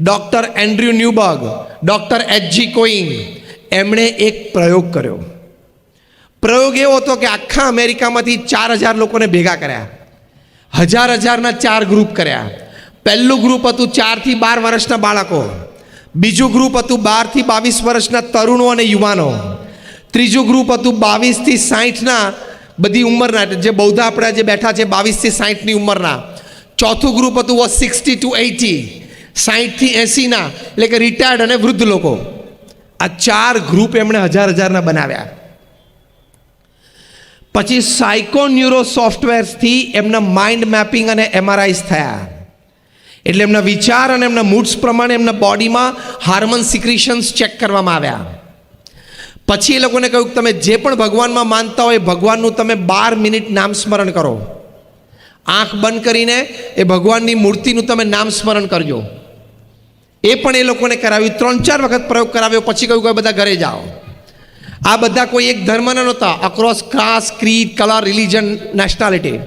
doctor Andrew Newberg, doctor H.G. Coin, એમણે એક પ્રયોગ કર્યો. પ્રયોગ એવો હતો કે આખા અમેરિકામાંથી 4,000 લોકોને ભેગા કર્યા, 1,000-1,000ના 4 ગ્રુપ કર્યા. પહેલું ગ્રુપ હતું 4 થી 12 વર્ષના બાળકો, બીજું ગ્રુપ હતું 12 થી 22 વર્ષના તરુણો અને યુવાનો, ત્રીજું ગ્રુપ હતું 22 થી 60ના બધી ઉંમરના, જે બૌદ્ધ આપણે જે બેઠા છે 22 થી 60ની ઉંમરના, ચોથું ગ્રુપ હતું 60 to 80, 60 થી 80ના, એટલે કે રિટાયર્ડ અને વૃદ્ધ લોકો. આ 4 ગ્રુપ એમણે 1,000-1,000ના બનાવ્યા. પછી સાયકોન્યુરો સોફ્ટવેર્સથી એમના માઇન્ડ મેપિંગ અને MRIs થયા, એટલે એમના વિચાર અને એમના મૂડ્સ પ્રમાણે એમના બોડીમાં હાર્મોન સિક્રિશન્સ ચેક કરવામાં આવ્યા. પછી એ લોકોને કહ્યું કે તમે જે પણ ભગવાનમાં માનતા હોય ભગવાનનું તમે 12 મિનિટ નામ સ્મરણ કરો, આંખ બંધ કરીને એ ભગવાનની મૂર્તિનું તમે નામ સ્મરણ કરજો. એ પણ એ લોકોને કરાવ્યું, 3-4 વખત પ્રયોગ કરાવ્યો. પછી કહ્યું કે બધા ઘરે જાઓ. આ બધા કોઈ એક ધર્મના નહોતા, across caste, creed, colour, religion, nationality.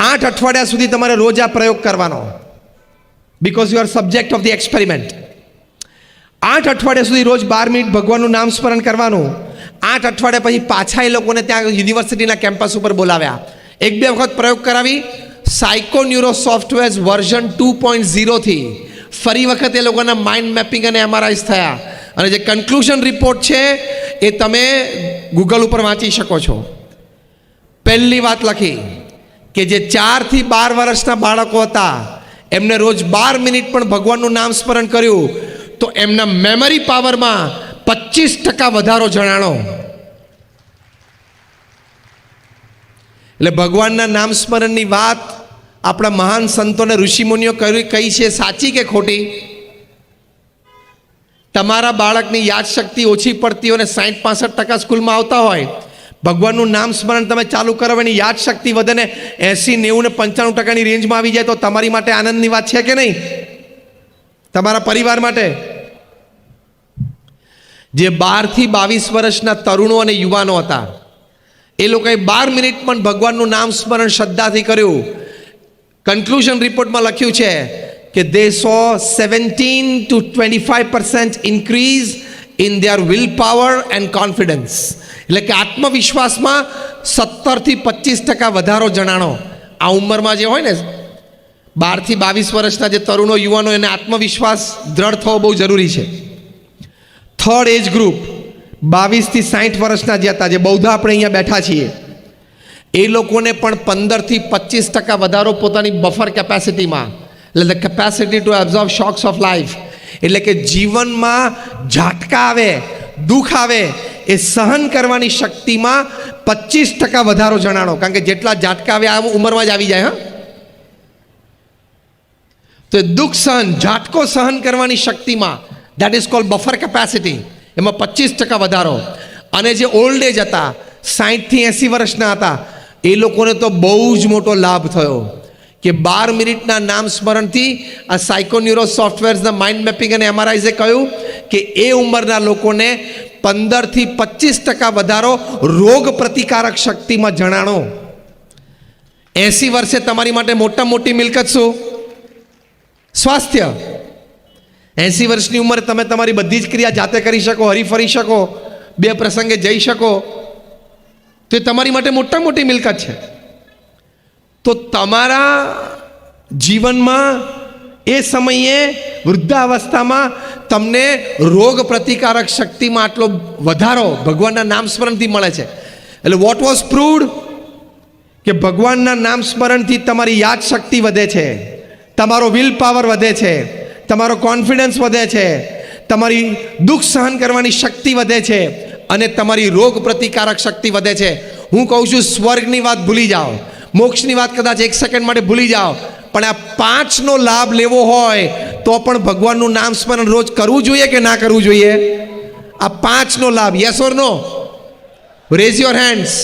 8 અઠવાડિયા સુધી તમારે રોજ આ પ્રયોગ કરવાનો, because you are subject of the experiment. 8 અઠવાડિયા સુધી રોજ 12 મિનિટ ભગવાનનું નામ સ્મરણ કરવાનું. 8 અઠવાડિયા પછી પાછા એ લોકોને ત્યાં યુનિવર્સિટીના કેમ્પસ ઉપર બોલાવ્યા, 1-2 વખત પ્રયોગ કરાવી. સાયકોન્યુરો સોફ્ટવેર વર્ઝન 2.0 થી ફરી વખત એ લોકોના માઇન્ડ મેપિંગ અને MRIs થયા, અને જે કન્ક્લુઝન રિપોર્ટ છે એ તમે ગૂગલ ઉપર વાંચી શકો છો. પહેલી વાત લખી કે જે 4 થી 12 વર્ષના બાળકો હતા એમને રોજ 12 મિનિટ પણ ભગવાનનું નામ સ્મરણ કર્યું તો એમના મેમરી પાવરમાં 25% વધારો જણાણો. એટલે ભગવાનના નામ સ્મરણની વાત આપણા મહાન સંતોને ઋષિમુનિઓ કહી છે, સાચી કે ખોટી? તમારા બાળકની યાદશક્તિ ઓછી પડતી હોય અને 60-65% સ્કૂલમાં આવતા હોય, ભગવાનનું નામ સ્મરણ તમે ચાલુ કરો, એની યાદશક્તિ વધે ને 80-90-95%ની રેન્જમાં આવી જાય તો તમારી માટે આનંદની વાત છે કે નહીં? તમારા પરિવાર માટે. જે 12 થી 22 વર્ષના તરુણો અને યુવાનો હતા એ લોકોએ 12 મિનિટ પણ ભગવાનનું નામ સ્મરણ શ્રદ્ધાથી કર્યું. કન્ક્લુઝન રિપોર્ટમાં લખ્યું છે કે they saw 17 to 25% increase in their willpower and confidence. એટલે કે આત્મવિશ્વાસમાં 17 થી 25% વધારો જણાણો. આ ઉંમરમાં જે હોય ને 12 થી 22 વર્ષના જે તરુણો યુવાનો, એને આત્મવિશ્વાસ દ્રઢ થવો બહુ જરૂરી છે. થર્ડ એજ ગ્રુપ 22 થી 60 વર્ષના જે હતા, જે બૌદ્ધ આપણે અહીંયા બેઠા છીએ, એ લોકોને પણ 15 થી 25% વધારો પોતાની બફર કેપેસિટીમાં, એટલે the capacity two absorb shocks of life, એટલે કે જીવનમાં ઝાટકા આવે, દુઃખ આવે, એ સહન કરવાની શક્તિમાં 25% વધારો જણાણો. કારણ કે જેટલા ઝાટકા આવે આ ઉંમરમાં જ આવી જાય. હા, તો દુઃખ સહન, ઝાટકો સહન કરવાની શક્તિમાં, that is called buffer capacity, એમાં 25% વધારો. અને જે ઓલ્ડ એજ હતા, 60 થી 80 વર્ષના હતા, એ લોકોને તો બહુ જ મોટો લાભ થયો કે 12 મિનિટના નામ સ્મરણથી આ સાયકોન્યુરો સોફ્ટવેર્સના માઇન્ડ મેપિંગ અને MRIsએ કહ્યું કે એ ઉંમરના લોકોને 15 થી 25% વધારો રોગ પ્રતિકારક શક્તિમાં જણાણો. 80 વર્ષે તમારી માટે મોટામાં મોટી મિલકત શું? સ્વાસ્થ્ય. 80 વર્ષની ઉંમરે તમે તમારી બધી જ ક્રિયા જાતે કરી શકો, હરીફરી શકો, 2 પ્રસંગે જઈ શકો, તો એ તમારી માટે મોટામાં મોટી મિલકત છે. તો તમારા જીવનમાં એ સમયે વૃદ્ધાવસ્થામાં તમને રોગ પ્રતિકારક શક્તિમાં આટલો વધારો ભગવાનના નામ સ્મરણથી મળે છે. એટલે વોટ વોઝ પ્રૂવડ કે ભગવાનના નામ સ્મરણથી તમારી યાદ શક્તિ વધે છે, તમારો વિલ પાવર વધે છે, તમારો કોન્ફિડન્સ વધે છે, તમારી દુઃખ સહન કરવાની શક્તિ વધે છે અને તમારી રોગ પ્રતિકારક શક્તિ વધે છે. હું કહું છું સ્વર્ગની વાત ભૂલી જાઓ, મોક્ષની વાત કદાચ એક સેકન્ડ માટે ભૂલી જાઓ, પણ આ 5નો લાભ લેવો હોય તો પણ ભગવાનનું નામ સ્મરણ રોજ કરવું જોઈએ કે ના કરવું જોઈએ? આ 5નો લાભ, yes or no? Raise your hands.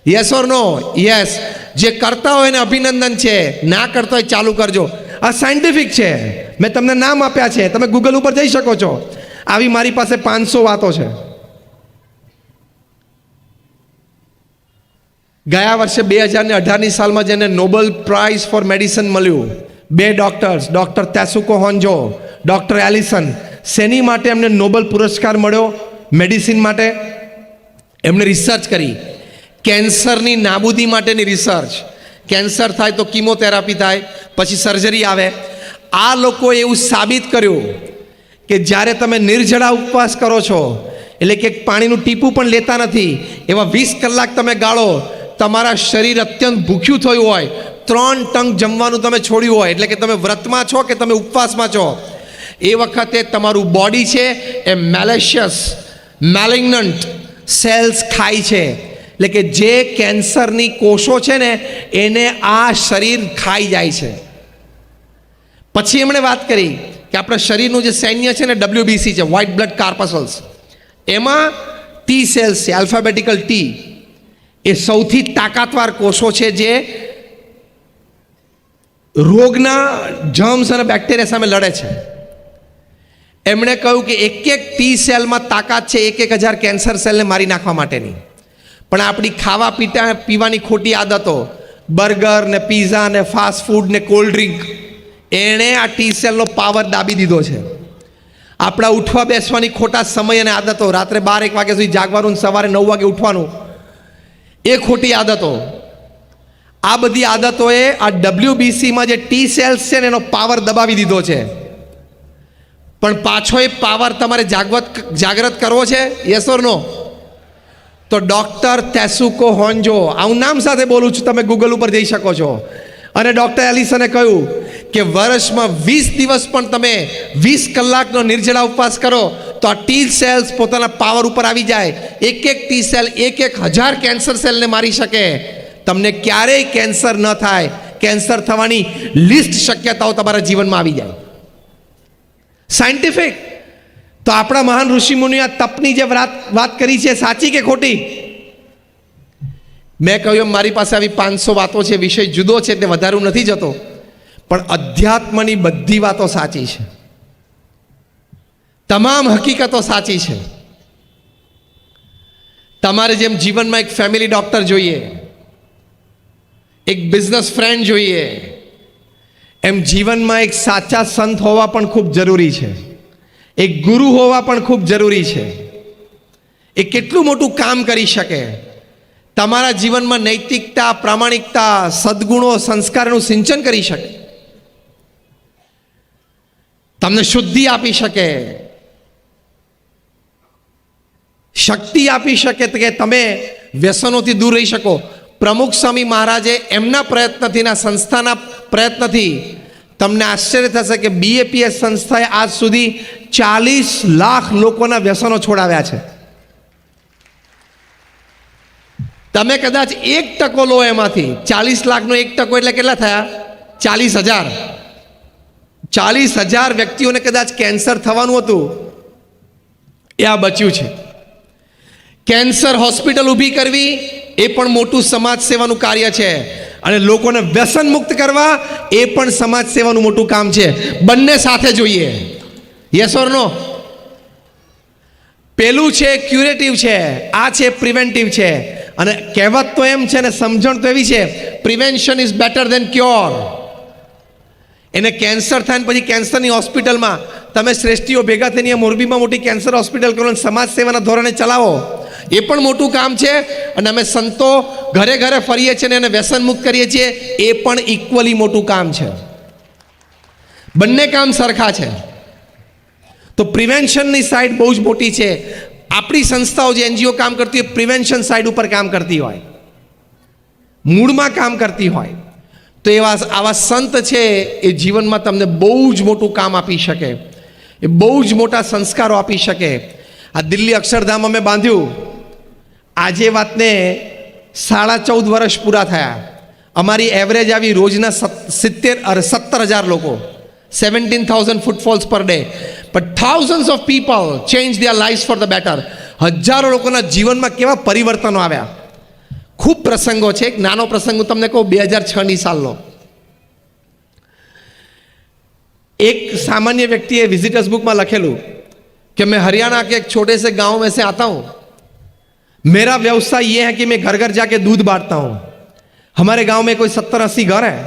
Yes or no? Yes. જે કરતા હોય એને અભિનંદન છે, ના કરતા હોય ચાલુ કરજો. આ સાયન્ટિફિક છે, મેં તમને નામ આપ્યા છે, તમે ગૂગલ ઉપર જઈ શકો છો. આવી મારી પાસે 500 વાતો છે. ગયા વર્ષે 2018ની સાલમાં જેને નોબેલ પ્રાઇઝ ફોર મેડિસિન મળ્યું, 2 ડૉક્ટર્સ, ડૉક્ટર તેસુકો હોન્જો, ડૉક્ટર એલિસન. શેની માટે એમને નોબેલ પુરસ્કાર મળ્યો? મેડિસિન માટે. એમણે રિસર્ચ કરી, કેન્સરની નાબૂદી માટેની રિસર્ચ. કેન્સર થાય તો કીમોથેરાપી થાય, પછી સર્જરી આવે. આ લોકોએ એવું સાબિત કર્યું કે જ્યારે તમે નિર્જળા ઉપવાસ કરો છો, એટલે કે પાણીનું ટીપું પણ લેતા નથી, એવા 20 કલાક તમે ગાળો, તમારા શરીર અત્યંત ભૂખ્યું થયું હોય, 3 ટંક જમવાનું તમે છોડ્યું હોય, એટલે કે તમે વ્રતમાં છો કે તમે ઉપવાસમાં છો, એ વખતે તમારું બોડી છે એ મેલેશિયસ, મેલિગ્નન્ટ સેલ્સ ખાય છે. એટલે કે જે કેન્સરની કોષો છે ને એને આ શરીર ખાઈ જાય છે. પછી એમણે વાત કરી કે આપણા શરીરનું જે સૈન્ય છે ને, WBC છે, વ્હાઇટ બ્લડ કાર્પસલ્સ, એમાં ટી સેલ્સ છે, આલ્ફાબેટિકલ ટી. એ સૌથી તાકાતવાર કોષો છે જે રોગના જર્મ્સ અને બેક્ટેરિયા સામે લડે છે. એમણે કહ્યું કે એક ટી સેલમાં તાકાત છે 1000 કેન્સર સેલને મારી નાખવા માટેની. પણ આપણી ખાવા પીવાની ખોટી આદતો, બર્ગર ને પીઝા ને ફાસ્ટ ફૂડ ને કોલ્ડ ડ્રિંક, એણે આ ટી સેલનો પાવર દાબી દીધો છે. આપણા ઉઠવા બેસવાની ખોટા સમય અને આદતો, રાત્રે 12-1 વાગ્યા સુધી જાગવાનું, સવારે 9 વાગે ઉઠવાનું, એ ખોટી આદતો, આ બધી આદતોએ આ WBCમાં જે ટી સેલ્સ છે ને એનો પાવર દબાવી દીધો છે. પણ પાછો એ પાવર તમારે જાગૃત કરવો છે, યસ ઓર નો? તો ડૉક્ટર તેસુકો હોન્જો, આ હું નામ સાથે બોલું છું, તમે ગૂગલ ઉપર જઈ શકો છો. અને ડૉક્ટર એલિસને કહ્યું કે વર્ષમાં 20 દિવસ પણ તમે 20 કલાકનો નિર્જળા ઉપવાસ કરો તો આ ટી સેલ્સ પોતાના પાવર ઉપર આવી જાય. એક ટી સેલ 1000 કેન્સર સેલને મારી શકે. તમને ક્યારેય કેન્સર ન થાય, કેન્સર થવાની લિસ્ટ શક્યતાઓ તમારા જીવનમાં આવી જાય. સાયન્ટિફિક. તો આપણા મહાન ઋષિમુનિએ આ તપની જે વાત કરી છે, સાચી કે ખોટી? મેં કહ્યું મારી પાસે આવી 500 વાતો છે, વિષય જુદો છે એટલે વધારે નથી જતો, પણ અધ્યાત્મની બધી વાતો સાચી છે, તમામ હકીકતો સાચી છે. તમારે જેમ જીવનમાં એક ફેમિલી ડૉક્ટર જોઈએ, એક બિઝનેસ ફ્રેન્ડ જોઈએ, એમ જીવનમાં એક સાચા સંત હોવા પણ ખૂબ જરૂરી છે, એક ગુરુ હોવા પણ ખૂબ જરૂરી છે. એ કેટલું મોટું કામ કરી શકે, તમારા જીવનમાં નૈતિકતા, પ્રામાણિકતા, સદ્ગુણો, સંસ્કારનું સિંચન કરી શકે, તમને શુદ્ધિ આપી શકે, શક્તિ આપી શકે કે તમે વ્યસનોથી દૂર રહી શકો. પ્રમુખ સ્વામી મહારાજે એમના પ્રયત્નથી, ના સંસ્થાના પ્રયત્નથી, તમને આશ્ચર્ય થશે કે BAPS સંસ્થાએ આજ સુધી 40 લાખ લોકોના વ્યસનો છોડાવ્યા છે. તમે કદાચ 1% લો એમાંથી, 40 લાખનો 1% એટલે કેટલા થયા? 40,000. 40,000 વ્યક્તિઓને કદાચ કેન્સર થવાનું હતું, એ આ બચ્યું છે. કેન્સર હોસ્પિટલ ઊભી કરવી એ પણ મોટું સમાજ સેવાનું કાર્ય છે, અને લોકોને વ્યસન મુક્ત કરવા એ પણ સમાજ સેવાનું મોટું કામ છે. બંને સાથે જોઈએ, યસ ઓર નો? પેલું છે ક્યુરેટિવ છે, આ છે પ્રિવેન્ટિવ છે. અને કહેવત તો એમ છે ને સમજણ તો એવી છે, prevention is better than cure. એને કેન્સર થાય ને પછી કેન્સરની હોસ્પિટલમાં તમે શ્રેષ્ઠીઓ ભેગા થઈને મોરબીમાં મોટી કેન્સર હોસ્પિટલ કરો, સમાજ સેવાના ધોરણે ચલાવો, એ પણ મોટું કામ છે. અને અમે સંતો ઘરે ઘરે ફરીએ છીએ ને એને વ્યસન મુક્ત કરીએ છીએ, એ પણ ઇક્વલી મોટું કામ છે. બંને કામ સરખા છે. તો પ્રિવેન્શનની સાઈડ બહુ જ મોટી છે. આપણી સંસ્થાઓ જે NGO કામ કરતી હોય, પ્રિવેન્શન સાઈડ ઉપર કામ કરતી હોય, મૂળમાં કામ કરતી હોય, તો આવા સંત છે એ જીવનમાં તમને બહુ જ મોટું કામ આપી શકે. એ બહુ જ મોટા સંસ્કારો આપી શકે. આ દિલ્હી અક્ષરધામ અમે બાંધ્યું, આજે વાતને 14.5 વર્ષ પૂરા થયા. અમારી એવરેજ આવી રોજના 17,000 લોકો, 17,000 footfalls per day, but thousands of people change their life for the better. હજારો લોકોના જીવનમાં કેવા પરિવર્તનો આવ્યા. ખૂબ પ્રસંગો છે. એક નાનો પ્રસંગ હું તમને કહું. 2006ની સાલનો एक सामान्य व्यक्ति है विजिटर्स बुक में लखेलू कि मैं हरियाणा के एक छोटे से गांव में से आता हूं, मेरा व्यवसाय यह है कि मैं घर घर जाके दूध बांटता हूं. हमारे गांव में कोई 70-80 घर है,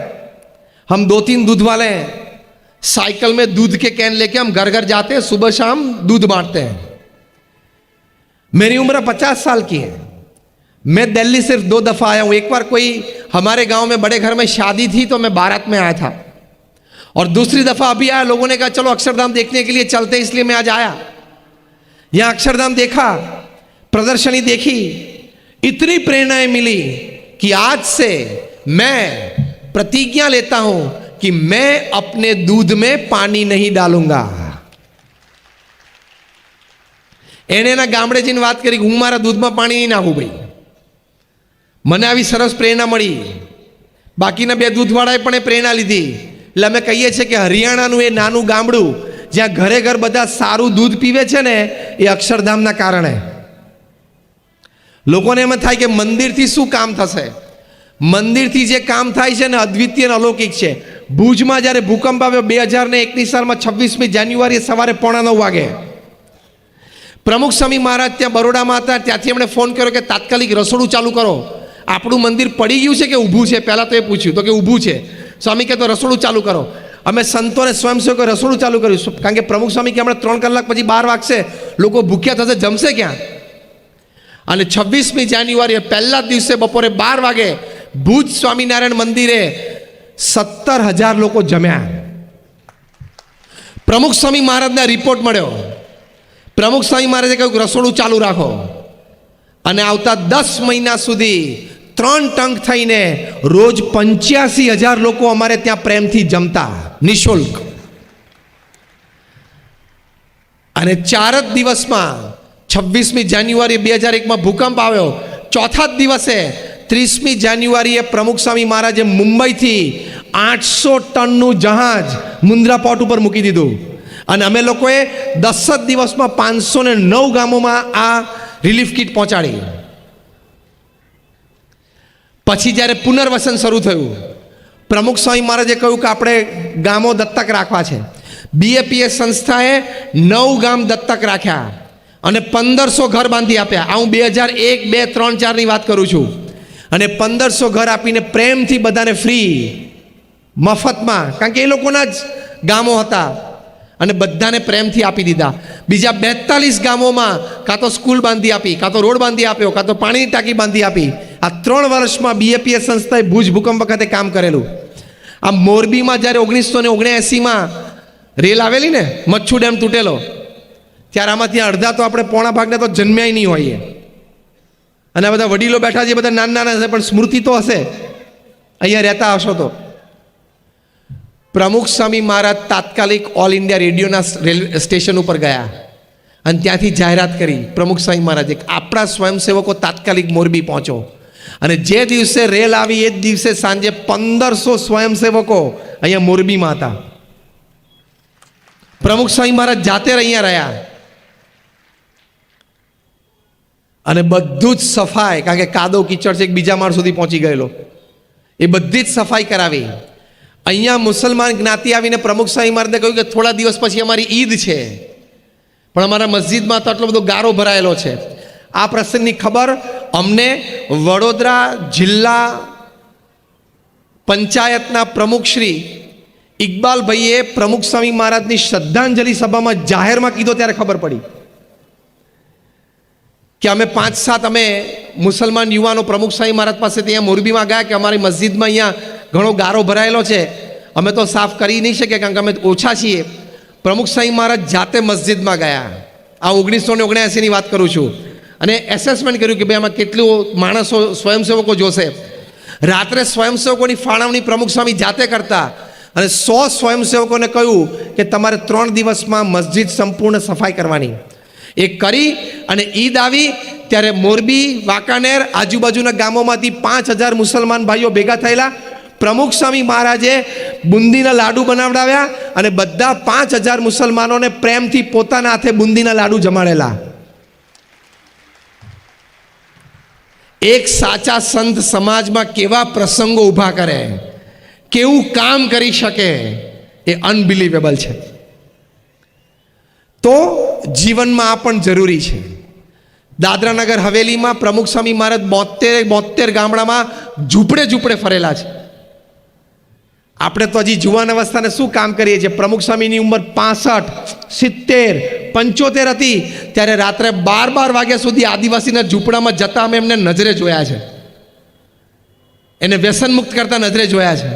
हम 2-3 दूध वाले हैं. साइकिल में दूध के कैन लेके हम घर घर जाते हैं, सुबह शाम दूध बांटते हैं. मेरी उम्र 50 साल की है. मैं दिल्ली सिर्फ 2 दफा आया हूं. एक बार कोई हमारे गांव में बड़े घर में शादी थी तो मैं बारात में आया था, और दूसरी दफा अभी आया. लोगों ने कहा चलो अक्षरधाम देखने के लिए चलते, इसलिए मैं आज आया. यहां अक्षरधाम देखा, प्रदर्शनी देखी, इतनी प्रेरणाएं मिली कि आज से मैं प्रतिज्ञा लेता हूं कि मैं अपने दूध में पानी नहीं डालूंगा. एने ना गामडे जईने वात करी हूँ मारा दूध में पानी नहीं नाखूं भाई. मने आवी सरस प्रेरणा मळी. बाकीना 2 दूधवाळाए पण प्रेरणा लीधी. એટલે અમે કહીએ છીએ કે હરિયાણાનું એ નાનું ગામડું જ્યાં ઘરે ઘર બધા સારું દૂધ પીવે છે ને, એ અક્ષરધામના કારણે. લોકોને એમ થાય કે મંદિરથી શું કામ થશે. મંદિરથી જે કામ થાય છે ને અદ્વિતીય અને અલૌકિક છે. ભુજમાં જ્યારે ભૂકંપ આવ્યો 2001ની સાલમાં 26મી જાન્યુઆરીએ સવારે 8:45 વાગે, પ્રમુખ સ્વામી મહારાજ ત્યાં બરોડામાં હતા. ત્યાંથી એમણે ફોન કર્યો કે તાત્કાલિક રસોડું ચાલુ કરો. આપણું મંદિર પડી ગયું છે કે ઊભું છે? પહેલાં તો એ પૂછ્યું તો કે ઊભું છે. સ્વામી કે તો રસોડું ચાલુ કરો. અમે સંતોને સ્વયંસેવકો રસોડું ચાલુ કર્યું, કારણ કે પ્રમુખ સ્વામી કે હમણાં 3 કલાક પછી 12 વાગશે, લોકો ભૂખ્યા થશે, જમશે ક્યાં? અને 26મી જાન્યુઆરીએ પહેલા જ દિવસે બપોરે 12 વાગે ભુજ સ્વામિનારાયણ મંદિરે 17,000 લોકો જમ્યા. પ્રમુખ સ્વામી મહારાજને રિપોર્ટ મળ્યો. પ્રમુખ સ્વામી મહારાજે કહ્યું રસોડું ચાલુ રાખો. અને આવતા 10 મહિના સુધી 3 ટંક થઈને રોજ 85,000 લોકો અમારે ત્યાં પ્રેમથી જમતા, નિઃશુલ્ક. અને 4 જ દિવસમાં 26મી જાન્યુઆરી 2001માં ભૂકંપ આવ્યો. ચોથા જ દિવસે 30મી જાન્યુઆરીએ પ્રમુખ સ્વામી મહારાજે મુંબઈથી 800 ટનનું જહાજ મુન્દ્રા પોર્ટ ઉપર મૂકી દીધું. અને અમે લોકોએ 10 જ દિવસમાં 509 ગામોમાં આ રિલીફ કિટ પહોંચાડી. પછી જ્યારે પુનર્વસન શરૂ થયું, પ્રમુખ સ્વામી મહારાજે કહ્યું કે આપણે ગામો દત્તક રાખવા છે. BAPS સંસ્થાએ 9 ગામ દત્તક રાખ્યા અને 1500 ઘર બાંધી આપ્યા. આ હું 2001, 2, 3, 4ની વાત કરું છું. અને 1500 ઘર આપીને પ્રેમથી બધાને ફ્રી, મફતમાં, કારણ કે એ લોકોના જ ગામો હતા, અને બધાને પ્રેમથી આપી દીધા. બીજા 42 ગામોમાં કાં તો સ્કૂલ બાંધી આપી, કાં તો રોડ બાંધી આપ્યો, કાં તો પાણીની ટાંકી બાંધી આપી. આ 3 વર્ષમાં BAPS સંસ્થાએ ભુજ ભૂકંપ વખતે કામ કરેલું. આ મોરબીમાં જ્યારે 1979માં રેલ આવેલી ને, મચ્છુ ડેમ તૂટેલો, ત્યારે આમાંથી અડધા તો આપણે પોણા ભાગના તો જન્મ્યા નહીં હોઈએ. અને આ બધા વડીલો બેઠા છે, બધા નાના નાના હશે, પણ સ્મૃતિ તો હશે, અહીંયા રહેતા હશો તો. પ્રમુખ સ્વામી મહારાજ તાત્કાલિક ઓલ ઇન્ડિયા રેડિયોના રેલવે સ્ટેશન ઉપર ગયા અને ત્યાંથી જાહેરાત કરી. પ્રમુખ સ્વામી મહારાજે આપણા સ્વયંસેવકો તાત્કાલિક મોરબી પહોંચો. અને જે દિવસે રેલ આવી એ જ દિવસે સાંજે 1500 સ્વયંસેવકો અહીંયા મોરબીમાં હતા. પ્રમુખ સ્વામી મહારાજ જાતે અહીંયા રહ્યા અને બધું જ સફાઈ, કારણ કે કાદવ કીચડ છે, એક બીજા માળ સુધી પહોંચી ગયેલો, એ બધી જ સફાઈ કરાવી. અહીંયા મુસલમાન જ્ઞાતિ આવીને પ્રમુખ સ્વામી મહારાજને કહ્યું કે થોડા દિવસ પછી અમારી ઈદ છે, પણ અમારા મસ્જિદમાં તો આટલો બધો ગારો ભરાયેલો છે. આ પ્રસંગની ખબર અમને વડોદરા જિલ્લા પંચાયતના પ્રમુખ શ્રી ઇકબાલભાઈએ પ્રમુખ સ્વામી મહારાજની શ્રદ્ધાંજલિ સભામાં જાહેરમાં કીધો ત્યારે ખબર પડી કે અમે 5-7 અમે મુસલમાન યુવાનો પ્રમુખ સ્વામી મહારાજ પાસે ત્યાં મોરબીમાં ગયા કે અમારી મસ્જિદમાં અહીંયા ઘણો ગારો ભરાયેલો છે, અમે તો સાફ કરી નહીં શકીએ કારણ કે અમે ઓછા છીએ. પ્રમુખ સ્વામી મહારાજ જાતે મસ્જિદમાં ગયા. આ 1979ની વાત કરું છું. અને એસેસમેન્ટ કર્યું કે ભાઈ આમાં કેટલું માણસો સ્વયંસેવકો જોશે. રાત્રે સ્વયંસેવકોની ફાળવણી પ્રમુખ સ્વામી જાતે કરતા. અને 100 સ્વયંસેવકોને કહ્યું કે તમારે 3 દિવસમાં મસ્જિદ સંપૂર્ણ સફાઈ કરવાની. એ કરી અને ઈદ આવી ત્યારે મોરબી, વાંકાનેર, આજુબાજુના ગામોમાંથી 5000 મુસલમાન ભાઈઓ ભેગા થયેલા. પ્રમુખ સ્વામી મહારાજે બુંદીના લાડુ બનાવડાવ્યા અને બધા 5000 મુસલમાનોને પ્રેમથી પોતાના હાથે બુંદીના લાડુ જમાડેલા. એક સાચા સંત સમાજમાં કેવા પ્રસંગો ઊભા કરે, કેવું કામ કરી શકે, એ અનબિલીવેબલ છે. તો જીવનમાં આ પણ જરૂરી છે. દાદરાનગર હવેલીમાં પ્રમુખ સ્વામી મહારાજ 72 ગામડામાં ઝૂંપડે ફરેલા છે. આપણે તો હજી જુવાન અવસ્થાને શું કામ કરીએ છીએ. પ્રમુખ સ્વામીની ઉંમર 65, 70, 75 હતી ત્યારે રાત્રે 12 વાગ્યા સુધી આદિવાસીના ઝૂંપડામાં જતા અમે એમને નજરે જોયા છે. એને વ્યસન મુક્ત કરતા નજરે જોયા છે.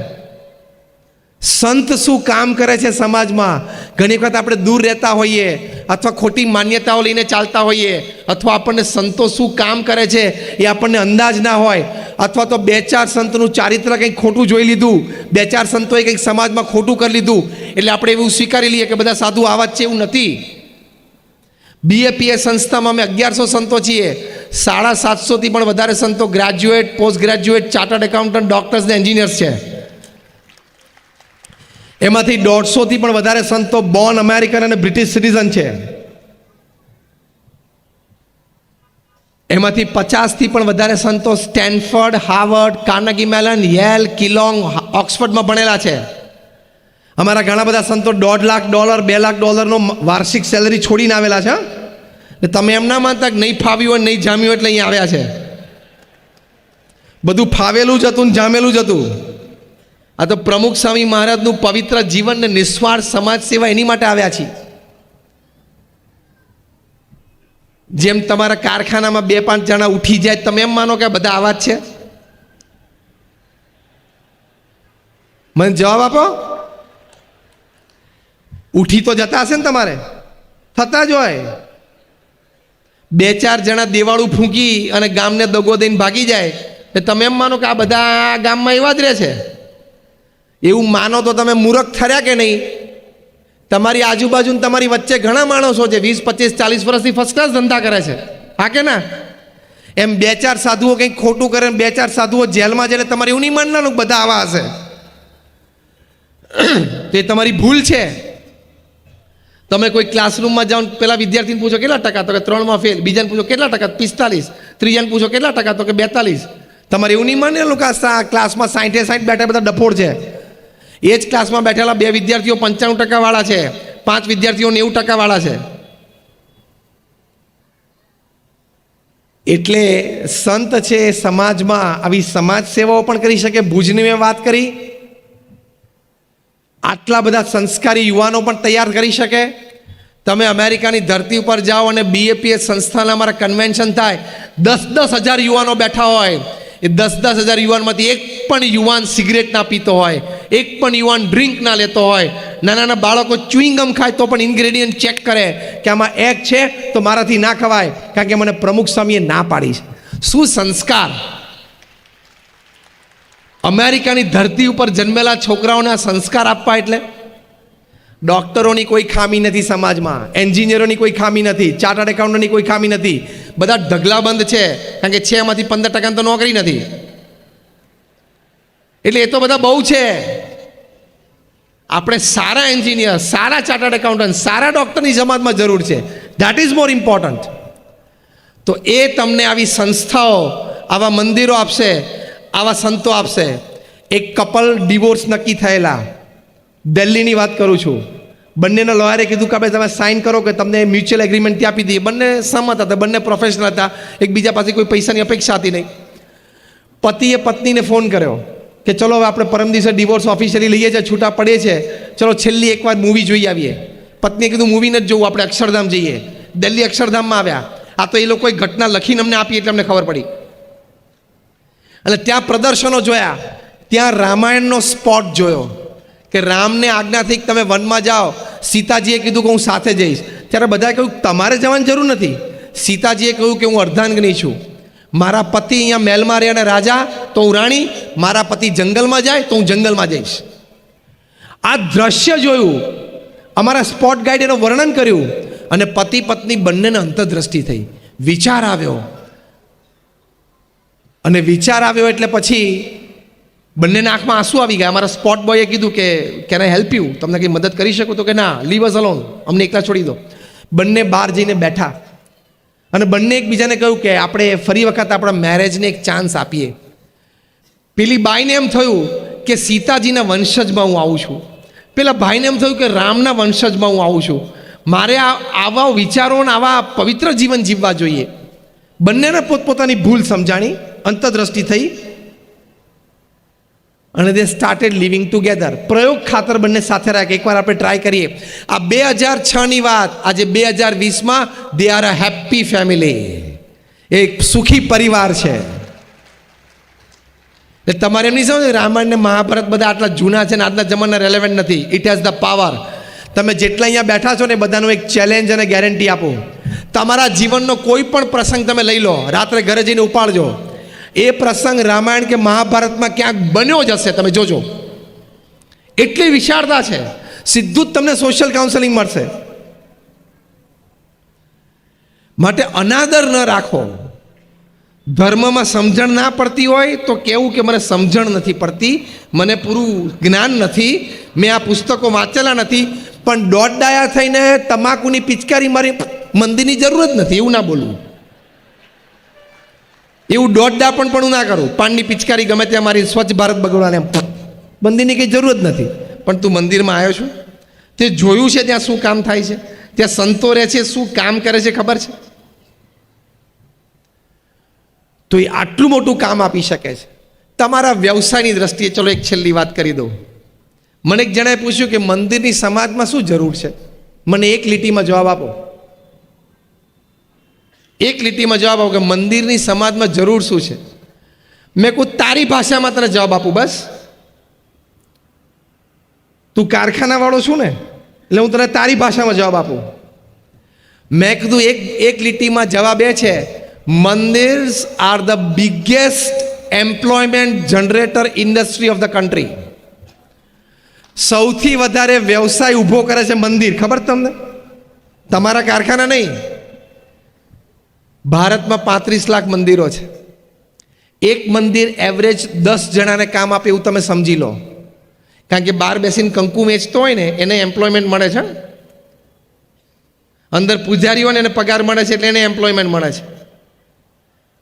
સંત શું કામ કરે છે સમાજમાં. ઘણી વખત આપણે દૂર રહેતા હોઈએ અથવા ખોટી માન્યતાઓ લઈને ચાલતા હોઈએ અથવા આપણને સંતો શું કામ કરે છે એ આપણને અંદાજ ના હોય, અથવા તો 2-4 સંતનું ચારિત્ર કંઈક ખોટું જોઈ લીધું, 2-4 સંતોએ કંઈક સમાજમાં ખોટું કરી લીધું એટલે આપણે એવું સ્વીકારી લઈએ કે બધા સાધુ આવા જ છે. એવું નથી. BAPS સંસ્થામાં અમે 1100 સંતો છીએ. 750થી પણ વધારે સંતો graduate, post graduate, chartered accountant, doctors ને એન્જિનિયર્સ છે. એમાંથી 150થી પણ વધારે સંતો બોર્ન અમેરિકન અને બ્રિટિશ સિટીઝન છે. એમાંથી 50થી પણ વધારે સંતો Stanford, Harvard, Carnegie melon, Yale, Keylong, ઓક્સફર્ડમાં ભણેલા છે. અમારા ઘણા બધા સંતો $1.5 લાખ, $2 લાખ વાર્ષિક સેલરી છોડીને આવેલા છે. તમે એમ ના માનતા કે નહીં ફાવ્યું હોય, નહીં જામ્યું એટલે અહીંયા આવ્યા છે. બધું ફાવેલું જ હતું ને જામેલું જ હતું. આ તો પ્રમુખ સ્વામી મહારાજનું પવિત્ર જીવન ને નિસ્વાર્થ સમાજ સેવા એની માટે આવ્યા છીએ. જેમ તમારા કારખાનામાં 2-5 જણા ઉઠી જાય તમે એમ માનો કે બધા આવા જ છે? મને જવાબ આપો. ઉઠી તો જતા હશે ને, તમારે થતા જ હોય. 2-4 જણા દેવાળું ફૂંકી અને ગામને દગો દઈને ભાગી જાય એટલે તમે એમ માનો કે આ બધા ગામમાં એવા જ રહે છે. એવું માનો તો તમે મૂર્ખ થર્યા કે નહીં? તમારી આજુબાજુ તમારી વચ્ચે ઘણા માણસો છે 20, 25, 40 વર્ષથી ફર્સ્ટ ક્લાસ ધંધા કરે છે. હા કે ના? એમ 2-4 સાધુઓ કંઈક ખોટું કરે, 2-4 સાધુઓ જેલમાં જાય તમારે એવું નહીં માનવાનું બધા આવા હશે. તો એ તમારી ભૂલ છે. તમે કોઈ ક્લાસરૂમમાં જાઓ, પેલા વિદ્યાર્થીને પૂછો કેટલા ટકા, તો કે 3માં ફેલ. બીજાને પૂછો કેટલા ટકા, 45. ત્રીજાને પૂછો કેટલા ટકા, તો કે 42. તમારે એવું નહીં માનેલું કે આ ક્લાસમાં 60 બેઠા બધા ડફોડ છે. એ જ ક્લાસમાં બેઠેલા 2 વિદ્યાર્થીઓ 95% વાળા છે, 5 વિદ્યાર્થીઓ 90% વાળા છે. એટલે સંત છે એ સમાજમાં આવી સમાજ સેવાઓ પણ કરી શકે. ભુજની મેં વાત કરી, આટલા બધા સંસ્કારી યુવાનો પણ તૈયાર કરી શકે. તમે અમેરિકાની ધરતી ઉપર જાઓ અને BAPS સંસ્થાના અમારા કન્વેન્શન થાય, 10,000 યુવાનો બેઠા હોય. એ 10,000 યુવાનમાંથી એક પણ યુવાન સિગરેટ ના પીતો હોય, એક પણ યુવાન ડ્રિંક ના લેતો હોય. નાના બાળકો ચ્યુઇંગમ ખાય તો પણ ઇન્ગ્રેડિયન્ટ ચેક કરે કે આમાં એક છે તો મારાથી ના ખવાય, કારણ કે મને પ્રમુખ સ્વામીએ ના પાડી છે. શું સંસ્કાર! અમેરિકાની ધરતી ઉપર જન્મેલા છોકરાઓને આ સંસ્કાર આપવા એટલે ડૉક્ટરોની કોઈ ખામી નથી સમાજમાં, એન્જિનિયરોની કોઈ ખામી નથી, ચાર્ટર્ડ એકાઉન્ટન્ટની કોઈ ખામી નથી. બધા ઢગલાબંધ છે, કારણ કે 6માંથી 15% તો નોકરી નથી. એટલે એ તો બધા બહુ છે. આપણે સારા એન્જિનિયર, સારા ચાર્ટર્ડ એકાઉન્ટન્ટ, સારા ડૉક્ટરની સમાજમાં જરૂર છે. That is more important. તો એ તમને આવી સંસ્થાઓ, આવા મંદિરો આપશે, આવા સંતો આપશે. એક કપલ ડિવોર્સ નક્કી થયેલા, દિલ્હીની વાત કરું છું. બંનેના લોયરે કીધું કે ભાઈ તમે સાઇન કરો કે તમને મ્યુચ્યુઅલ એગ્રીમેન્ટથી આપી દઈએ. બંને સહમત હતા, બંને પ્રોફેશનલ હતા, એકબીજા પાસે કોઈ પૈસાની અપેક્ષા હતી નહીં. પતિએ પત્નીને ફોન કર્યો કે ચલો હવે આપણે પરમ દિવસે ડિવોર્સ ઓફિશિયલી લઈએ છીએ, છૂટા પડીએ છીએ, ચલો છેલ્લી એકવાર મૂવી જોઈ આવીએ. પત્નીએ કીધું મૂવી નથી જોવું, આપણે અક્ષરધામ જઈએ. દિલ્હી અક્ષરધામમાં આવ્યા. આ તો એ લોકોએ ઘટના લખીને અમને આપી એટલે અમને ખબર પડી. અને ત્યાં પ્રદર્શનો જોયા, ત્યાં રામાયણનો સ્પોટ જોયો કે રામને આજ્ઞા થઈ તમે વનમાં જાઓ. સીતાજીએ કીધું કે હું સાથે જઈશ. ત્યારે બધાએ કહ્યું તમારે જવાની જરૂર નથી. સીતાજીએ કહ્યું કે હું અર્ધાંગની છું, મારા પતિ અહીંયા મહેલમાં રહે અને રાજા તો હું રાણી, મારા પતિ જંગલમાં જાય તો હું જંગલમાં જઈશ. આ દ્રશ્ય જોયું, અમારા સ્પોટ ગાઈડ એનું વર્ણન કર્યું અને પતિ પત્ની બંનેને અંતરદ્રષ્ટિ થઈ, વિચાર આવ્યો. અને વિચાર આવ્યો એટલે પછી બંનેના આંખમાં આંસુ આવી ગયા. અમારા સ્પોટ બોયે કીધું કે કેન આઈ હેલ્પ યુ, તમને કંઈ મદદ કરી શકું? તો કે ના, લીવ અસ અલોન, અમને એકલા છોડી દો. બંને બહાર જઈને બેઠા અને બંને એકબીજાને કહ્યું કે આપણે ફરી વખત આપણા મેરેજને એક ચાન્સ આપીએ. પેલી બાઈને એમ થયું કે સીતાજીના વંશજમાં હું આવું છું, પેલા ભાઈને એમ થયું કે રામના વંશજમાં હું આવું છું, મારે આવા વિચારો અને આવા પવિત્ર જીવન જીવવા જોઈએ. બંનેને પોતપોતાની ભૂલ સમજાણી, અંતરદ્રષ્ટિ થઈ અને દે સ્ટાર્ટેડ લિવિંગ ટુગેધર. પ્રયોગ ખાતર બંને સાથે રાખ્યા. એકવાર આપણે ટ્રાય કરીએ. આ 2006ની વાત, આજે 2020માં they are a happy family, એક સુખી પરિવાર છે. એટલે તમારે એમ નહીં સમજો રામાયણ ને મહાભારત બધા આટલા જૂના છે ને આજના જમાના રેલેવન્ટ નથી. It has the power. તમે જેટલા અહીંયા બેઠા છો ને બધાનું એક ચેલેન્જ અને ગેરંટી આપું. તમારા જીવનનો કોઈ પણ પ્રસંગ તમે લઈ લો, રાત્રે ઘરે જઈને ઉપાડજો, એ પ્રસંગ રામાયણ કે મહાભારતમાં ક્યાંક બન્યો જ હશે, તમે જોજો. એટલી વિશાળતા છે. સીધું જ તમને સોશિયલ કાઉન્સેલિંગ મળશે. માટે અનાદર ન રાખો. ધર્મમાં સમજણ ના પડતી હોય તો કેવું કે મને સમજણ નથી પડતી, મને પૂરું જ્ઞાન નથી, મેં આ પુસ્તકો વાંચેલા નથી. પણ દોડડાયા થઈને તમાકુની પિચકારી મારી મંદિરની જરૂર જ નથી એવું ના બોલવું. એવું દોડડા પણ હું ના કરું. પાનની પિચકારી ગમે ત્યાં મારી સ્વચ્છ ભારત બગડવાને મંદિરની કંઈ જરૂર જ નથી. પણ તું મંદિરમાં આવ્યો છું, તે જોયું છે ત્યાં શું કામ થાય છે, ત્યાં સંતો રહે છે, શું કામ કરે છે ખબર છે? તો એ આટલું મોટું કામ આપી શકે છે. તમારા વ્યવસાયની દ્રષ્ટિએ ચલો એક છેલ્લી વાત કરી દઉં. મને એક જણાએ પૂછ્યું કે મંદિરની સમાજમાં શું જરૂર છે? મને એક લીટીમાં જવાબ આપો. એક લીટીમાં જવાબ આપો કે મંદિરની સમાજમાં જરૂર શું છે. મેં કહું તારી ભાષામાં તને જવાબ આપું. બસ તું કારખાનાવાળો છું ને, એટલે હું તને તારી ભાષામાં જવાબ આપું. મેં કીધું એક લીટીમાં જવાબ એ છે, mandirs are the biggest employment generator industry of the country. સૌથી વધારે વ્યવસાય ઊભો કરે છે મંદિર. ખબર તમને? તમારા કારખાના નહીં. ભારતમાં 35 લાખ મંદિરો છે. એક મંદિર એવરેજ 10 જણાને કામ આપે એવું તમે સમજી લો. કારણ કે બહાર બેસીને કંકુ વેચતો હોય ને એને એમ્પ્લોયમેન્ટ મળે છે, અંદર પૂજારીઓને એને પગાર મળે છે, એટલે એને એમ્પ્લોયમેન્ટ મળે છે.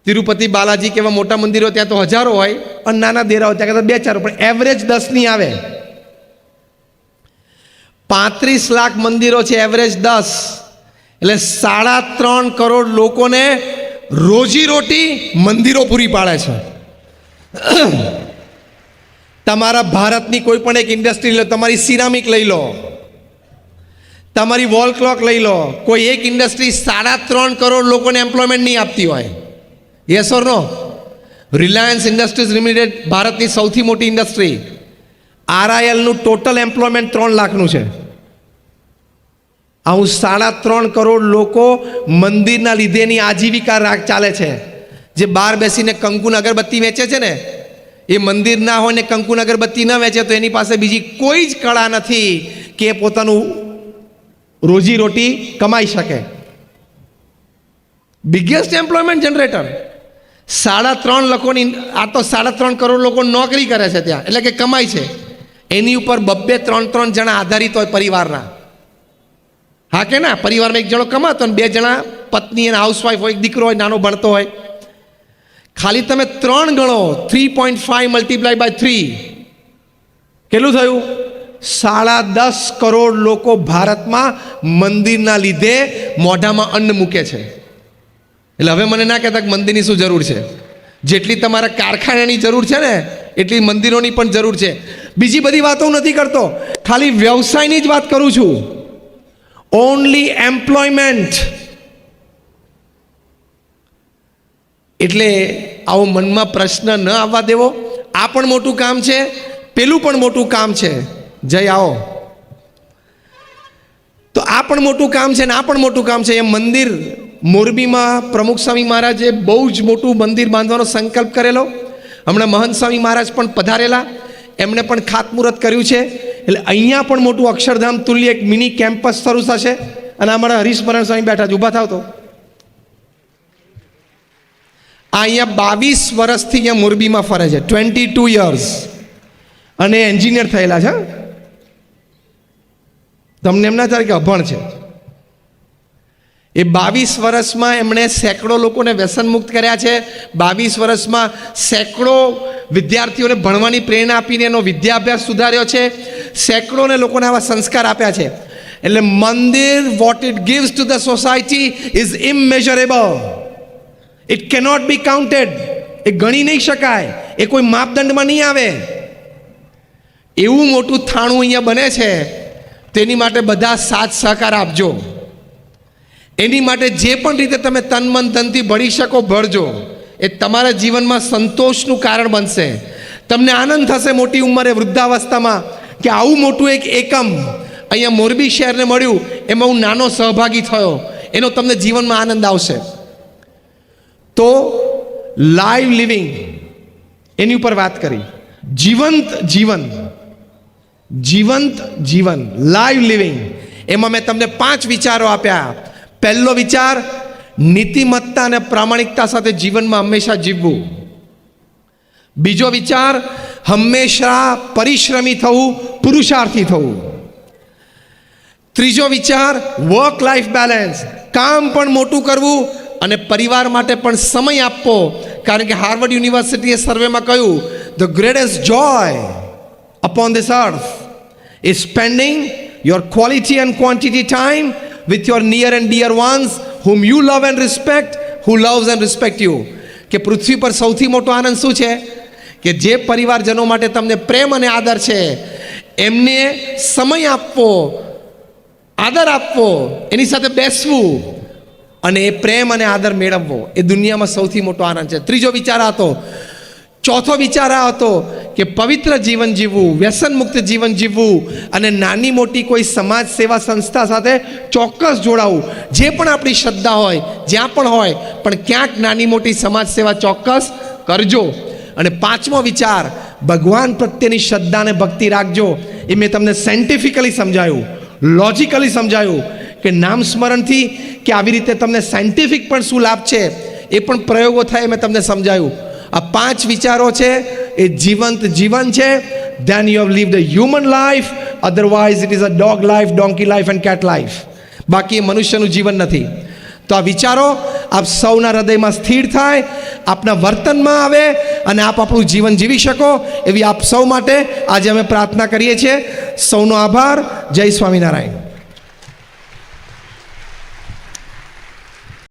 તિરુપતિ બાલાજી કેવા મોટા મંદિરો ત્યાં તો હજારો હોય અને નાના દેરાઓ ત્યાં કદાચ 2-4, પણ એવરેજ 10 ની આવે. 35 લાખ મંદિરો છે, એવરેજ 10, એટલે 3.5 કરોડ લોકોને રોજીરોટી મંદિરો પૂરી પાડે છે. તમારા ભારતની કોઈ પણ એક ઇન્ડસ્ટ્રી લો, તમારી સિરામિક લઈ લો, તમારી વોલ ક્લોક લઈ લો, કોઈ એક ઇન્ડસ્ટ્રી 3.5 કરોડ લોકોને એમ્પ્લોયમેન્ટ નહીં આપતી હોય. Yes or no? Reliance Industries Limited ભારતની સૌથી મોટી ઇન્ડસ્ટ્રી. RILનું ટોટલ એમ્પ્લોયમેન્ટ 3 લાખનું છે. આવું 3.5 કરોડ લોકો મંદિરના લીધેની આજીવિકા ચાલે છે. જે બહાર બેસીને કંકુન અગરબત્તી વેચે છે ને, એ મંદિર ના હોય ને કંકુન અગરબત્તી ન વેચે તો એની પાસે બીજી કોઈ જ કળા નથી કે એ પોતાનું રોજીરોટી કમાઈ શકે. બિગેસ્ટ એમ્પ્લોયમેન્ટ જનરેટર 3.5 લોકોની, આ તો 3.5 કરોડ લોકો નોકરી કરે છે ત્યાં, એટલે કે કમાય છે. એની ઉપર 2-3 જણા આધારિત હોય પરિવારના. હા કે ના? પરિવારમાં એક જણો કમાતો અને 2 જણા પત્ની અને હાઉસવાઈફ હોય, એક દીકરો હોય નાનો ભણતો હોય. ખાલી તમે 3 ગણો, 3.5 મલ્ટીપ્લાય બાય 3 કેટલું થયું? 10.5 કરોડ લોકો ભારતમાં મંદિરના લીધે મોઢામાં અન્ન મૂકે છે. એટલે હવે મને ના કહેતા કે મંદિરની શું જરૂર છે. જેટલી તમારા કારખાનાની જરૂર છે ને એટલી મંદિરોની પણ જરૂર છે. બીજી બધી વાતો હું નથી કરતો, ખાલી વ્યવસાયની જ વાત કરું છું. Only employment. એટલે આવો મનમાં પ્રશ્ન ન આવવા દેવો. આ પણ મોટું કામ છે, પેલું પણ મોટું કામ છે. જય આવો. તો આ પણ મોટું કામ છે ને આ પણ મોટું કામ છે. એ મંદિર મોરબીમાં પ્રમુખ સ્વામી મહારાજે બહુ જ મોટું મંદિર બાંધવાનો સંકલ્પ કરેલો. હમણાં મહંત સ્વામી મહારાજ પણ પધારેલા, એમણે પણ ખાતમુહૂર્ત કર્યું છે. એટલે અહીંયા પણ મોટું અક્ષરધામ તુલ્ય એક મિની કેમ્પસ શરૂ થશે. અને અમારા હરીશમરણ સ્વામી બેઠા છે, ઊભા થાવ તો. આ અહીંયા 22 વર્ષથી અહીંયા મોરબીમાં ફરે છે, 22 યર્સ, અને એન્જિનિયર થયેલા છે. તમને એમ ના થાય કે અભણ છે. એ 22 વર્ષમાં એમણે સેંકડો લોકોને વ્યસનમુક્ત કર્યા છે. 22 વર્ષમાં સેંકડો વિદ્યાર્થીઓને ભણવાની પ્રેરણા આપીને એનો વિદ્યાભ્યાસ સુધાર્યો છે. સેંકડોને લોકોને આવા સંસ્કાર આપ્યા છે. એટલે મંદિર, what it gives to the society is immeasurable. It cannot be counted. એ ગણી નહીં શકાય, એ કોઈ માપદંડમાં નહીં આવે. એવું મોટું થાણું અહીંયા બને છે. તેની માટે બધા સાથ સહકાર આપજો. એની માટે જે પણ રીતે તમે તન મન ધનથી ભળી શકો ભળજો. એ તમારા જીવનમાં સંતોષનું કારણ બનશે. તમને આનંદ થશે મોટી ઉંમરે, વૃદ્ધાવસ્થામાં, કે આવું મોટું એક એકમ અહીંયા મોરબી શહેરને મળ્યું, એમાં હું નાનો સહભાગી થયો. એનો તમને જીવનમાં આનંદ આવશે. તો લાઈવ લિવિંગ એની ઉપર વાત કરી. જીવંત જીવન, જીવંત જીવન, લાઈવ લિવિંગ. એમાં મેં તમને 5 વિચારો આપ્યા. પહેલો વિચાર, નીતિમત્તા અને પ્રામાણિકતા સાથે જીવનમાં હંમેશા જીવવું. બીજો વિચાર, હંમેશા પરિશ્રમી થવું, પુરુષાર્થી થવું. ત્રીજો વિચાર, વર્ક લાઈફ બેલેન્સ, કામ પણ મોટું કરવું અને પરિવાર માટે પણ સમય આપવો. કારણ કે હાર્વર્ડ યુનિવર્સિટીએ સર્વેમાં કહ્યું, the greatest Joy upon this earth is spending your quality and quantity time with your near and dear ones whom you love and respect, who loves and respect you. કે પૃથ્વી પર સૌથી મોટો આનંદ શું છે? કે જે પરિવારજનો માટે તમને પ્રેમ અને આદર છે, એમને સમય આપવો, આદર આપવો, એની સાથે બેસવું અને એ પ્રેમ અને આદર મેળવવો, એ દુનિયામાં સૌથી મોટો આનંદ છે. ત્રીજો વિચાર આ હતો. ચોથો વિચાર આ હતો કે પવિત્ર જીવન જીવવું, વ્યસન મુક્ત જીવન જીવવું અને નાની મોટી કોઈ સમાજ સેવા સંસ્થા સાથે ચોક્કસ જોડાવું. જે પણ આપણી શ્રદ્ધા હોય, જ્યાં પણ હોય, પણ ક્યાંક નાની મોટી સમાજ સેવા ચોક્કસ કરજો. અને 5મો વિચાર, ભગવાન પ્રત્યેની શ્રદ્ધા અને ભક્તિ રાખજો. એ મેં તમને સાયન્ટિફિકલી સમજાયું, લોજિકલી સમજાયું કે નામ સ્મરણથી કે આવી રીતે તમને સાયન્ટિફિક પણ શું લાભ છે, એ પણ પ્રયોગો થાય, મેં તમને સમજાયું. આ 5 વિચારો છે એ જીવંત જીવન છે. Then you have lived a human life, otherwise it is a dog life, donkey life and cat life. બાકી એ મનુષ્યનું જીવન નથી. તો આ વિચારો આપ સૌના હૃદયમાં સ્થિર થાય, આપના વર્તનમાં આવે અને આપ આપણું જીવન જીવી શકો, એવી આપ સૌ માટે આજે અમે પ્રાર્થના કરીએ છીએ. સૌનો આભાર. જય સ્વામિનારાયણ.